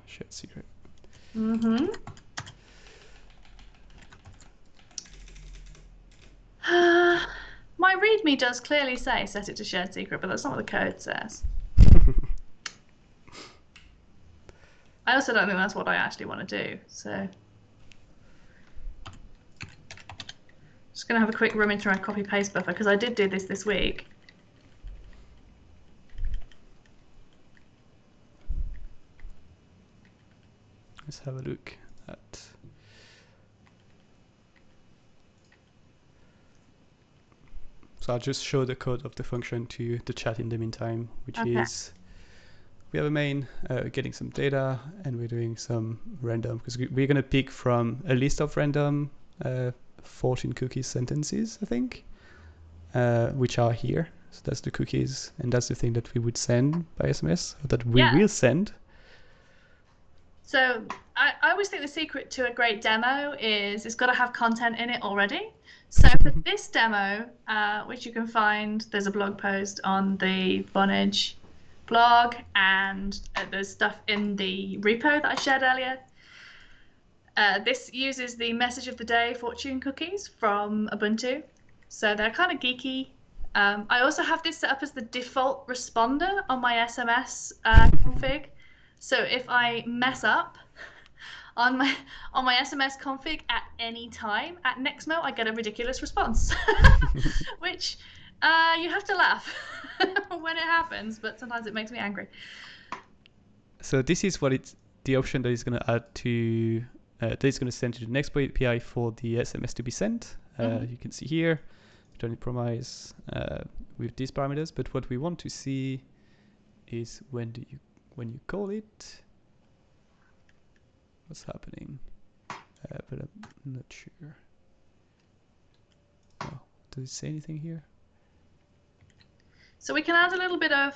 shared secret. My README does clearly say set it to shared secret, but that's not what the code says. I also don't think that's what I actually want to do, so... Just going to have a quick rummage through my copy-paste buffer, because I did do this week. Let's have a look at... So I'll just show the code of the function to the chat in the meantime, which is... We have a main getting some data, and we're doing some random, because we're going to pick from a list of random 14 cookies sentences, I think, which are here. So that's the cookies, and that's the thing that we would send by SMS, or that we will send. So I always think the secret to a great demo is it's got to have content in it already. So for this demo, which you can find, there's a blog post on the Vonage blog, and there's stuff in the repo that I shared earlier. This uses the message of the day fortune cookies from Ubuntu. So they're kind of geeky. I also have this set up as the default responder on my SMS config. So if I mess up, on my SMS config at any time, at Nexmo, I get a ridiculous response, which you have to laugh when it happens, but sometimes it makes me angry. So this is what it's the option that is going to add to that is going to send to the next API for the SMS to be sent. You can see here, don't need promise with these parameters, but what we want to see is when you call it, what's happening, but I'm not sure. Oh, does it say anything here? So we can add a little bit of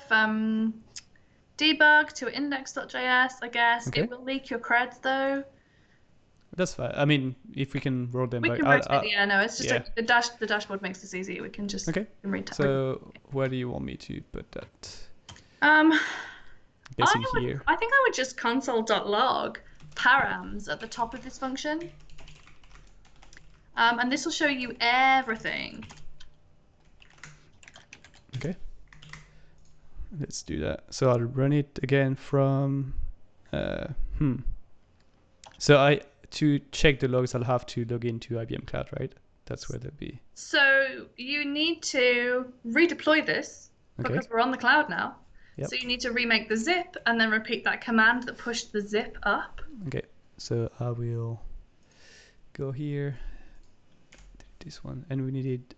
debug to index.js, I guess. Okay. It will leak your creds though. That's fine. I mean, if we can roll them We back. can rotate. Yeah, no, it's just yeah. the dashboard makes this easy. We can just okay. So where do you want me to put that? I Guessing think here. I would just console.log params at the top of this function. And this will show you everything. Okay. Let's do that. So I'll run it again from So to check the logs, I'll have to log into IBM Cloud, right? That's where they'll be. So you need to redeploy this because we're on the cloud now. Yep. So you need to remake the zip and then repeat that command that pushed the zip up. Okay. So I will go here, this one, and we needed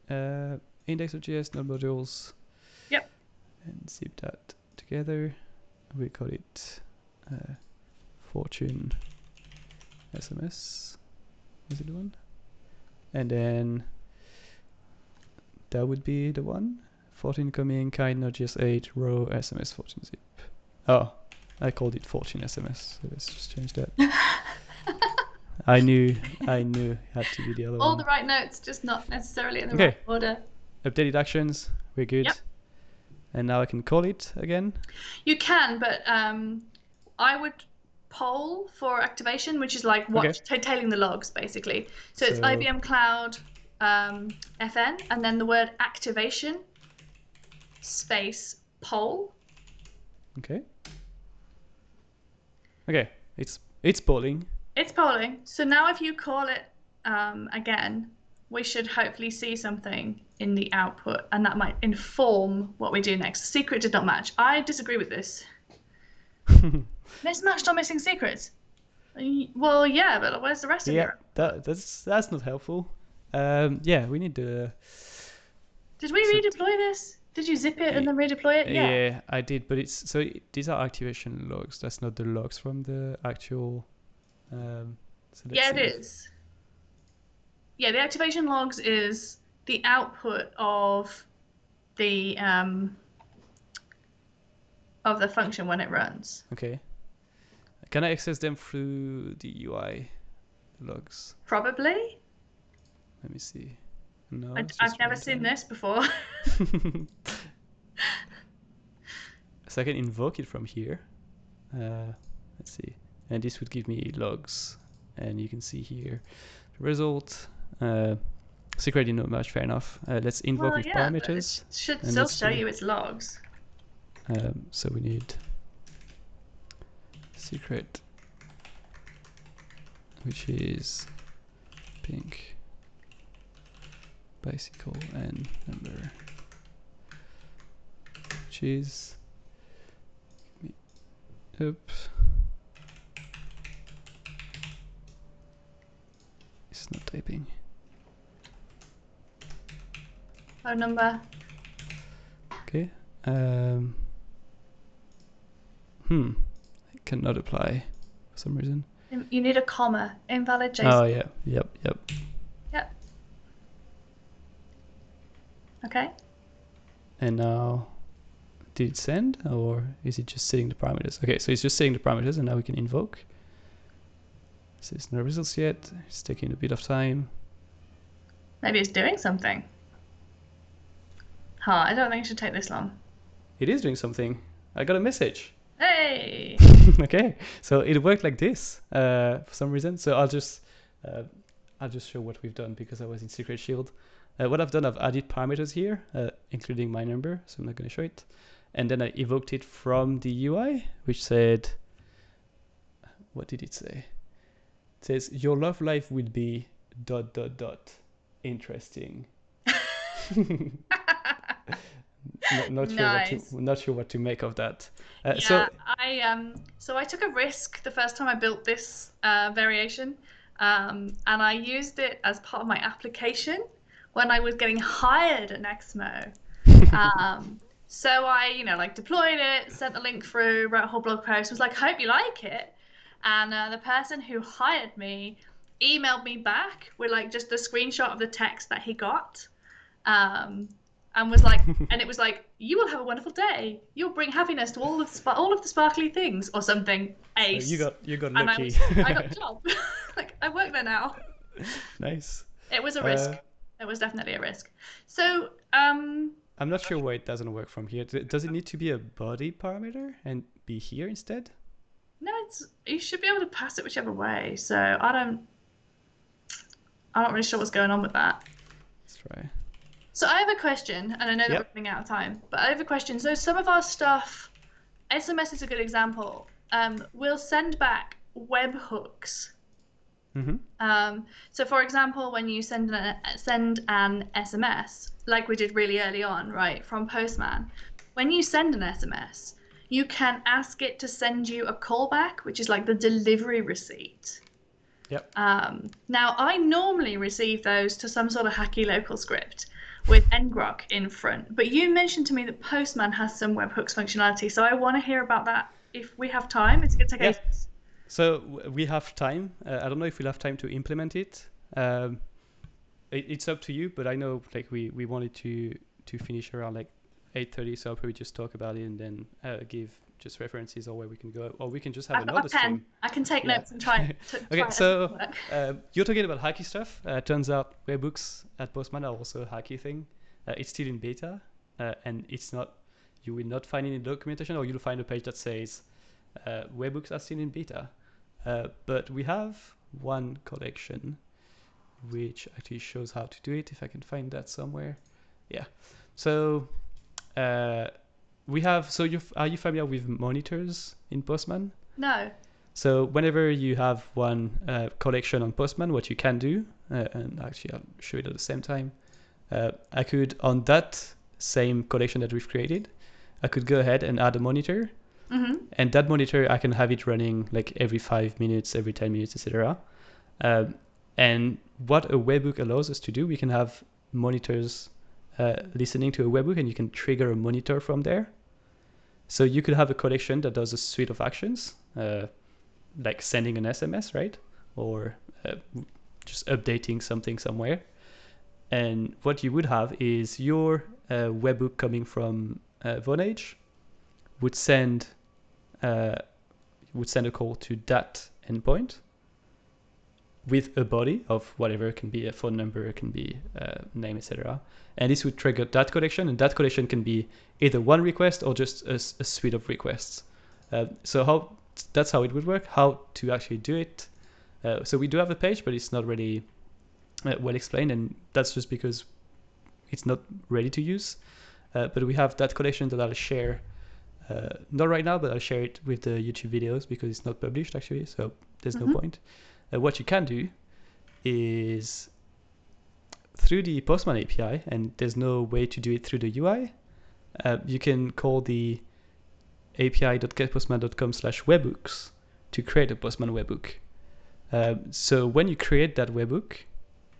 index.js, node modules. Yep. And zip that together. We call it Fortune SMS. Is it the one? And then that would be the one. 14 incoming, kind Node.js 8, row SMS 14 zip. Oh, I called it 14 SMS. So let's just change that. I knew it had to be the other one. All the right notes, just not necessarily in the right order. Updated actions, we're good. Yep. And now I can call it again. You can, but I would poll for activation, which is like tailing the logs basically. So it's IBM Cloud FN and then the word activation space poll. Okay, it's polling. It's polling. So now if you call it again, we should hopefully see something in the output, and that might inform what we do next. The secret did not match. I disagree with this. Mismatched or missing secrets? Well, yeah, but where's the rest of it? That's not helpful. Yeah, we need to. Did we redeploy this? Did you zip it and then redeploy it? Yeah, I did, but these are activation logs. That's not the logs from the actual. Yeah, it is. Yeah, the activation logs is the output of the function when it runs. Okay. Can I access them through the UI logs? Probably. Let me see. No, I've never seen this before. So I can invoke it from here. Let's see. And this would give me logs. And you can see here the result. Secret did not match, fair enough. Let's invoke with parameters. It should still show you its logs. So we need secret, which is pink, bicycle, and number, which is oops. It's not typing. Phone number. Okay. I cannot apply for some reason. You need a comma. Invalid JSON. Oh yeah. Yep. Yep. Okay. And now, did it send, or is it just setting the parameters? Okay, so it's just setting the parameters, and now we can invoke. So it's no results yet. It's taking a bit of time. Maybe it's doing something. I don't think it should take this long. It is doing something. I got a message. Hey! Okay, so it worked like this for some reason. So I'll just show what we've done because I was in Secret Shield. What I've done, I've added parameters here, including my number, so I'm not going to show it. And then I evoked it from the UI, which said, what did it say? It says your love life will be ... interesting. Nice. Not sure what to make of that. Yeah, so I took a risk the first time I built this variation, and I used it as part of my application when I was getting hired at Nexmo. So I, like deployed it, sent the link through, wrote a whole blog post, was like, hope you like it. And the person who hired me emailed me back with like just the screenshot of the text that he got. Um, and was like, and it was like, you will have a wonderful day. You'll bring happiness to all of the sparkly things, or something. So Ace. you got And lucky. I got the job. Like I work there now. Nice. It was a risk. It was definitely a risk. So, I'm not sure why it doesn't work from here. Does it need to be a body parameter and be here instead? no, you should be able to pass it whichever way. So I'm not really sure what's going on with that. Let's try. So I have a question, and I know that we're running out of time, but I have a question. So some of our stuff, SMS is a good example. We'll send back webhooks. So for example, when you send an SMS, like we did really early on, right, from Postman, when you send an SMS, you can ask it to send you a callback, which is like the delivery receipt. Yep. Now, I normally receive those to some sort of hacky local script with ngrok in front, but you mentioned to me that Postman has some webhooks functionality, so I want to hear about that if we have time. It's going to take ages. So we have time. I don't know if we'll have time to implement it. It's up to you, but I know like we wanted to finish around like 8:30, so I'll probably just talk about it and then give just references or where we can go, or we can just have another stream. I can take notes and try. Okay, so you're talking about hacky stuff. Turns out Webhooks at Postman are also a hacky thing. It's still in beta, and it's not. You will not find any documentation, or you'll find a page that says Webhooks are still in beta. But we have one collection which actually shows how to do it. If I can find that somewhere, yeah. So we have. So are you familiar with monitors in Postman? No. So whenever you have one collection on Postman, what you can do, and actually I'll show it at the same time. I could, on that same collection that we've created, I could go ahead and add a monitor. And that monitor, I can have it running like every 5 minutes, every 10 minutes, etc. And what a webhook allows us to do, we can have monitors listening to a webhook, and you can trigger a monitor from there. So you could have a collection that does a suite of actions, like sending an SMS, right? Or just updating something somewhere. And what you would have is your webhook coming from Vonage would send a call to that endpoint with a body of whatever. It can be a phone number, it can be a name, etc. And this would trigger that collection, and that collection can be either one request or just a suite of requests. So that's how it would work. How to actually do it. So we do have a page, but it's not really well explained, and that's just because it's not ready to use. But we have that collection that I'll share. Not right now, but I'll share it with the YouTube videos because it's not published actually, so there's no point. What you can do is through the Postman API, and there's no way to do it through the UI, you can call the api.getpostman.com/webhooks to create a Postman webhook. So when you create that webhook,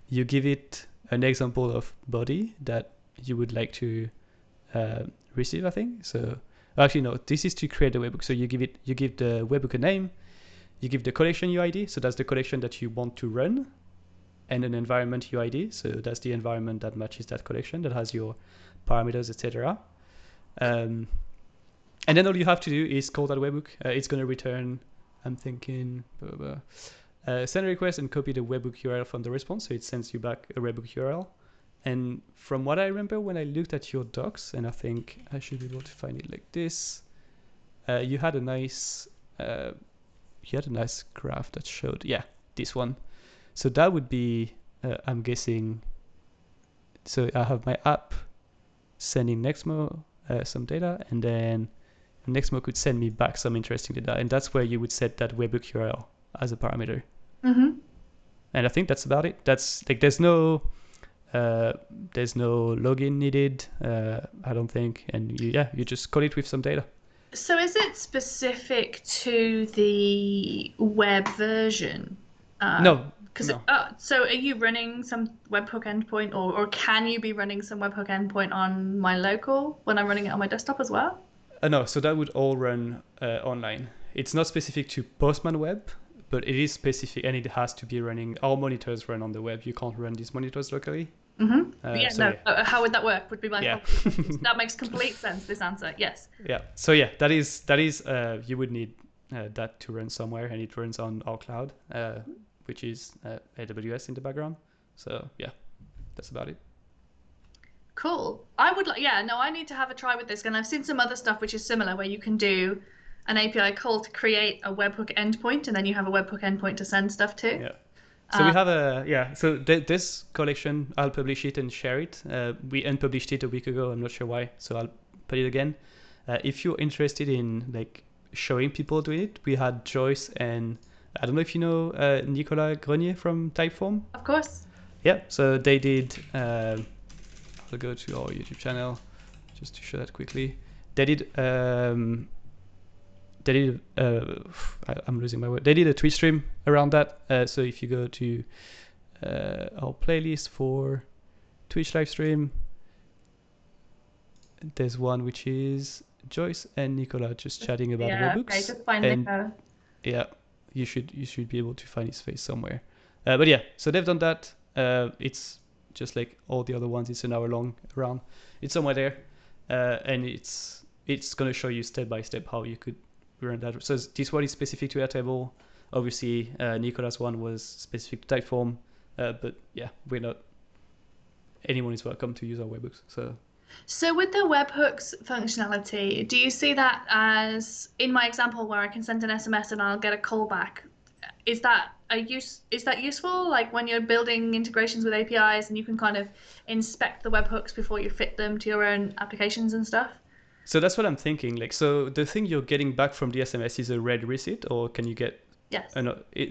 you give it an example of body that you would like to receive, I think. So actually, no, this is to create a webhook. So you give the webhook a name, you give the collection UID, so that's the collection that you want to run, and an environment UID, so that's the environment that matches that collection, that has your parameters, etc. And then all you have to do is call that webhook. It's going to return, I'm thinking, send a request and copy the webhook URL from the response, so it sends you back a webhook URL. And from what I remember when I looked at your docs, and I think I should be able to find it like this, you had a nice graph that showed, this one. So that would be, I'm guessing, so I have my app sending Nexmo some data, and then Nexmo could send me back some interesting data, and that's where you would set that webhook URL as a parameter. Mm-hmm. And I think that's about it. That's like there's no login needed, I don't think, and you just call it with some data. So is it specific to the web version? No, Because no. so are you running some webhook endpoint, or can you be running some webhook endpoint on my local when I'm running it on my desktop as well? No, so that would all run online. It's not specific to Postman web, but it is specific, and it has to be running. Our monitors run on the web. You can't run these monitors locally. Mm-hmm. Yeah, So no. yeah, How would that work? Would be my yeah, follow-up question. That makes complete sense. This answer, yes. yeah. So yeah, that is you would need that to run somewhere, and it runs on our cloud, which is AWS in the background. So yeah, that's about it. Cool. I would like, yeah, no, I need to have a try with this. And I've seen some other stuff which is similar where you can do an API call to create a webhook endpoint and then you have a webhook endpoint to send stuff to. Yeah. So we have so this collection, I'll publish it and share it. We unpublished it a week ago. I'm not sure why, so I'll put it again. If you're interested in like showing people doing it, we had Joyce and I don't know if you know Nicolas Grenier from Typeform. Of course. Yeah, so they did. I'll go to our YouTube channel just to show that quickly. They did. I'm losing my word. They did a Twitch stream around that. So if you go to our playlist for Twitch live stream, there's one which is Joyce and Nicola just chatting about Webhooks. Okay, just find and Nicola. yeah, you should be able to find his face somewhere. But yeah, so they've done that. It's just like all the other ones. It's an hour long round. It's somewhere there, and it's gonna show you step by step how you could run that. So this one is specific to Airtable. Obviously, Nicola's one was specific to Typeform. But yeah, we're not. Anyone is welcome to use our webhooks. So with the webhooks functionality, do you see that as in my example where I can send an SMS and I'll get a callback? Is that useful? Like when you're building integrations with APIs and you can kind of inspect the webhooks before you fit them to your own applications and stuff? So that's what I'm thinking. Like, so the thing you're getting back from the SMS is a read receipt, or can you get? Yes.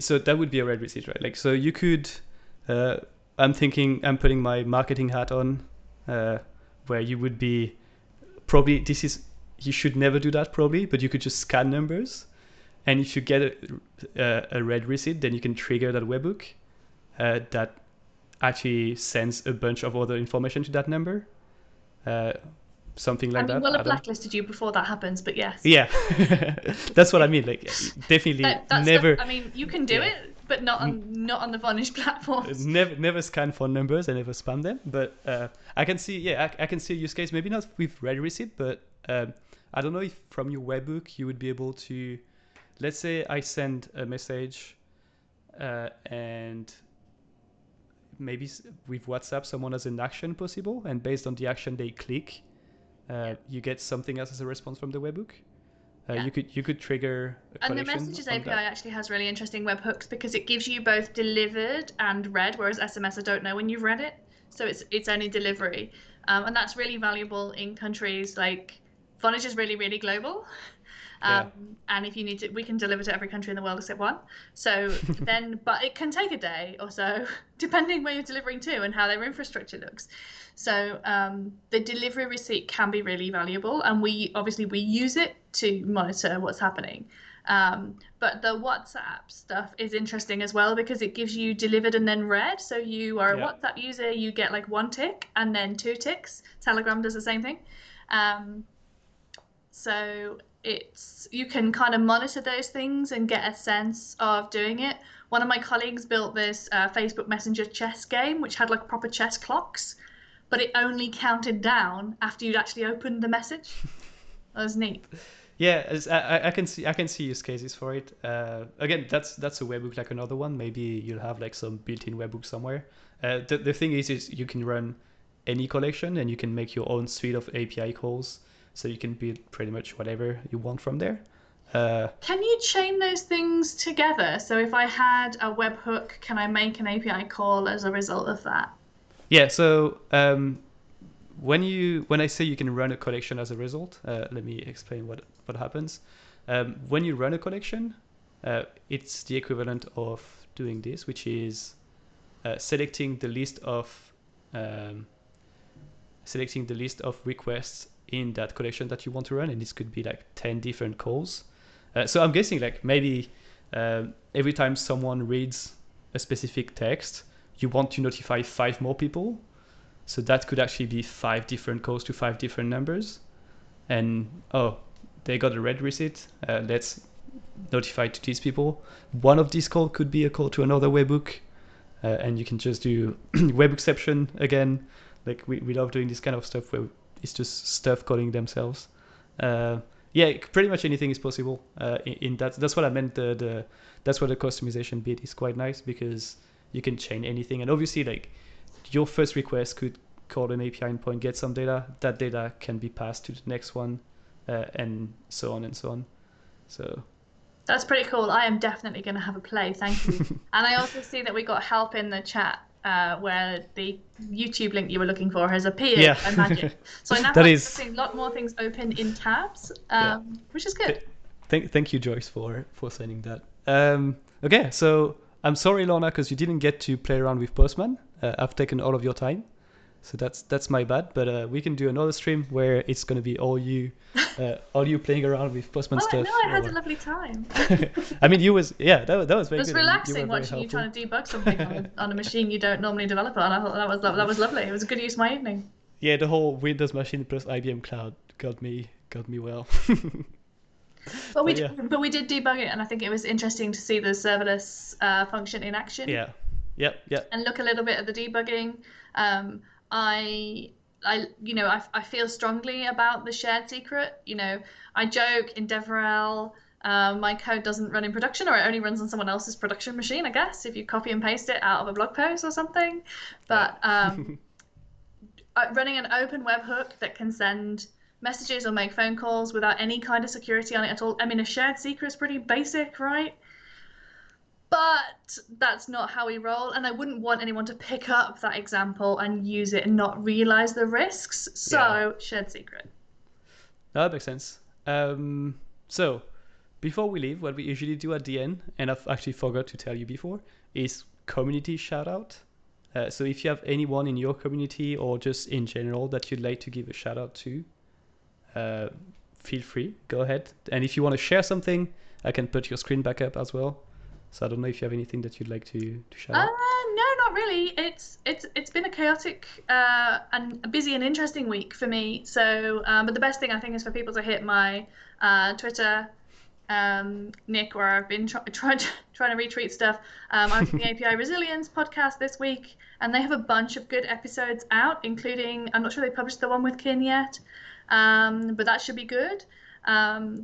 So that would be a read receipt, right? Like, so you could. I'm putting my marketing hat on, where you would be probably you should never do that probably, but you could just scan numbers, and if you get a read receipt, then you can trigger that webhook that actually sends a bunch of other information to that number. Something like that. We'll have blacklisted you before that happens, but yes. Yeah, that's what I mean. Like, definitely never. You can do it, but not on the Vonage platforms. Never scan phone numbers and never spam them. But I can see, I can see a use case. Maybe not with read receipt, but I don't know if from your webhook you would be able to. Let's say I send a message, and maybe with WhatsApp someone has an action possible, and based on the action they click. You get something else as a response from the webhook. You could trigger a collection. And the Messages API actually has really interesting webhooks because it gives you both delivered and read, whereas SMS I don't know when you've read it, so it's only delivery, and that's really valuable in countries like Vonage is really global. And if you need to, we can deliver to every country in the world except one. So then, but it can take a day or so, depending where you're delivering to and how their infrastructure looks. So the delivery receipt can be really valuable, and we use it to monitor what's happening. But the WhatsApp stuff is interesting as well because it gives you delivered and then read. So you are a WhatsApp user, you get like 1 tick and then 2 ticks. Telegram does the same thing. So you can kind of monitor those things and get a sense of doing it. One of my colleagues built this Facebook Messenger chess game, which had like proper chess clocks, but it only counted down after you'd actually opened the message. That was neat. Yeah, I can see use cases for it. Again, that's a webhook like another one. Maybe you'll have like some built-in webhook somewhere. The thing is you can run any collection and you can make your own suite of API calls. So you can build pretty much whatever you want from there. Can you chain those things together? So if I had a webhook, can I make an API call as a result of that? Yeah. So when I say you can run a collection as a result, let me explain what happens. When you run a collection, it's the equivalent of doing this, which is selecting the list of requests in that collection that you want to run, and this could be like 10 different calls. So I'm guessing like maybe every time someone reads a specific text, you want to notify 5 more people. So that could actually be 5 different calls to 5 different numbers. And they got a red receipt. Let's notify to these people. One of these calls could be a call to another webhook, and you can just do webhookception again. Like we love doing this kind of stuff where it's just stuff calling themselves. Yeah, pretty much anything is possible. In that, that's what I meant. That's where the customization bit is quite nice, because you can chain anything, and obviously like your first request could call an API endpoint, get some data. That data can be passed to the next one, and so on and so on. So that's pretty cool. I am definitely going to have a play. Thank you. And I also see that we got help in the chat where the YouTube link you were looking for has appeared by magic. So I now have a lot more things open in tabs, which is good. Thank you, Joyce, for sending that. Okay, so I'm sorry, Lorna, because you didn't get to play around with Postman. I've taken all of your time, so that's my bad. But we can do another stream where it's going to be all you playing around with Postman stuff. I had a lovely time. I mean, that was very good. It was relaxing watching you trying to debug something on a machine you don't normally develop on. I thought that was lovely. It was a good use of my evening. Yeah, the whole Windows machine plus IBM Cloud got me well. But we did debug it, and I think it was interesting to see the serverless function in action. Yeah. And look a little bit at the debugging. I feel strongly about the shared secret. I joke in DevRel, my code doesn't run in production, or it only runs on someone else's production machine, I guess, if you copy and paste it out of a blog post or something. But running an open webhook that can send messages or make phone calls without any kind of security on it at all. I mean, a shared secret is pretty basic, right? But that's not how we roll, and I wouldn't want anyone to pick up that example and use it and not realize the risks. So, shared secret. That makes sense. So, before we leave, what we usually do at the end, and I've actually forgot to tell you before, is community shout out. So if you have anyone in your community or just in general that you'd like to give a shout out to, feel free, go ahead. And if you want to share something, I can put your screen back up as well. So I don't know if you have anything that you'd like to shout out. No, not really. It's been a chaotic and a busy and interesting week for me. So, but the best thing I think is for people to hit my Twitter, Nick, where I've been trying to retweet stuff. I was on the API Resilience podcast this week, and they have a bunch of good episodes out, including, I'm not sure they published the one with Kin yet, but that should be good.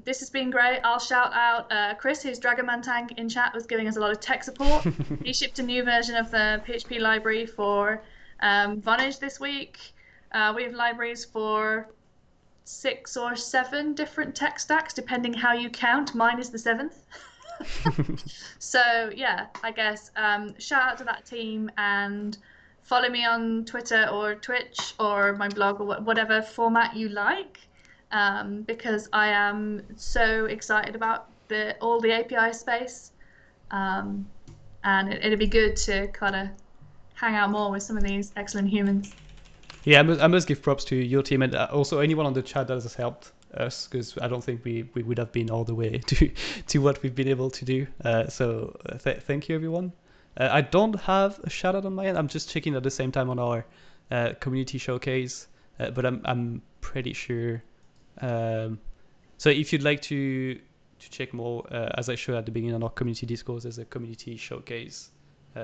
This has been great. I'll shout out Chris, who's Dragonman Tank in chat, was giving us a lot of tech support. He shipped a new version of the PHP library for Vonage this week. We have libraries for 6 or 7 different tech stacks, depending how you count. Mine is the 7th. So yeah, I guess shout out to that team, and follow me on Twitter or Twitch or my blog or whatever format you like, because I am so excited about all the API space, and it'd be good to kind of hang out more with some of these excellent humans. Yeah, I must give props to your team, and also anyone on the chat that has helped us, because I don't think we would have been all the way to what we've been able to do. So thank you, everyone. I don't have a shout out on my end. I'm just checking at the same time on our community showcase, but I'm pretty sure. So if you'd like to check more, as I showed at the beginning on our community Discord, there's a community showcase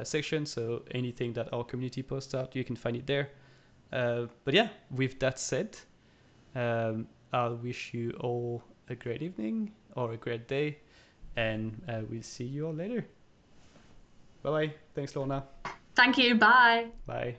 section. So anything that our community posts out, you can find it there. But yeah, with that said, I'll wish you all a great evening or a great day, and we'll see you all later. Bye-bye. Thanks, Lorna. Thank you. Bye. Bye.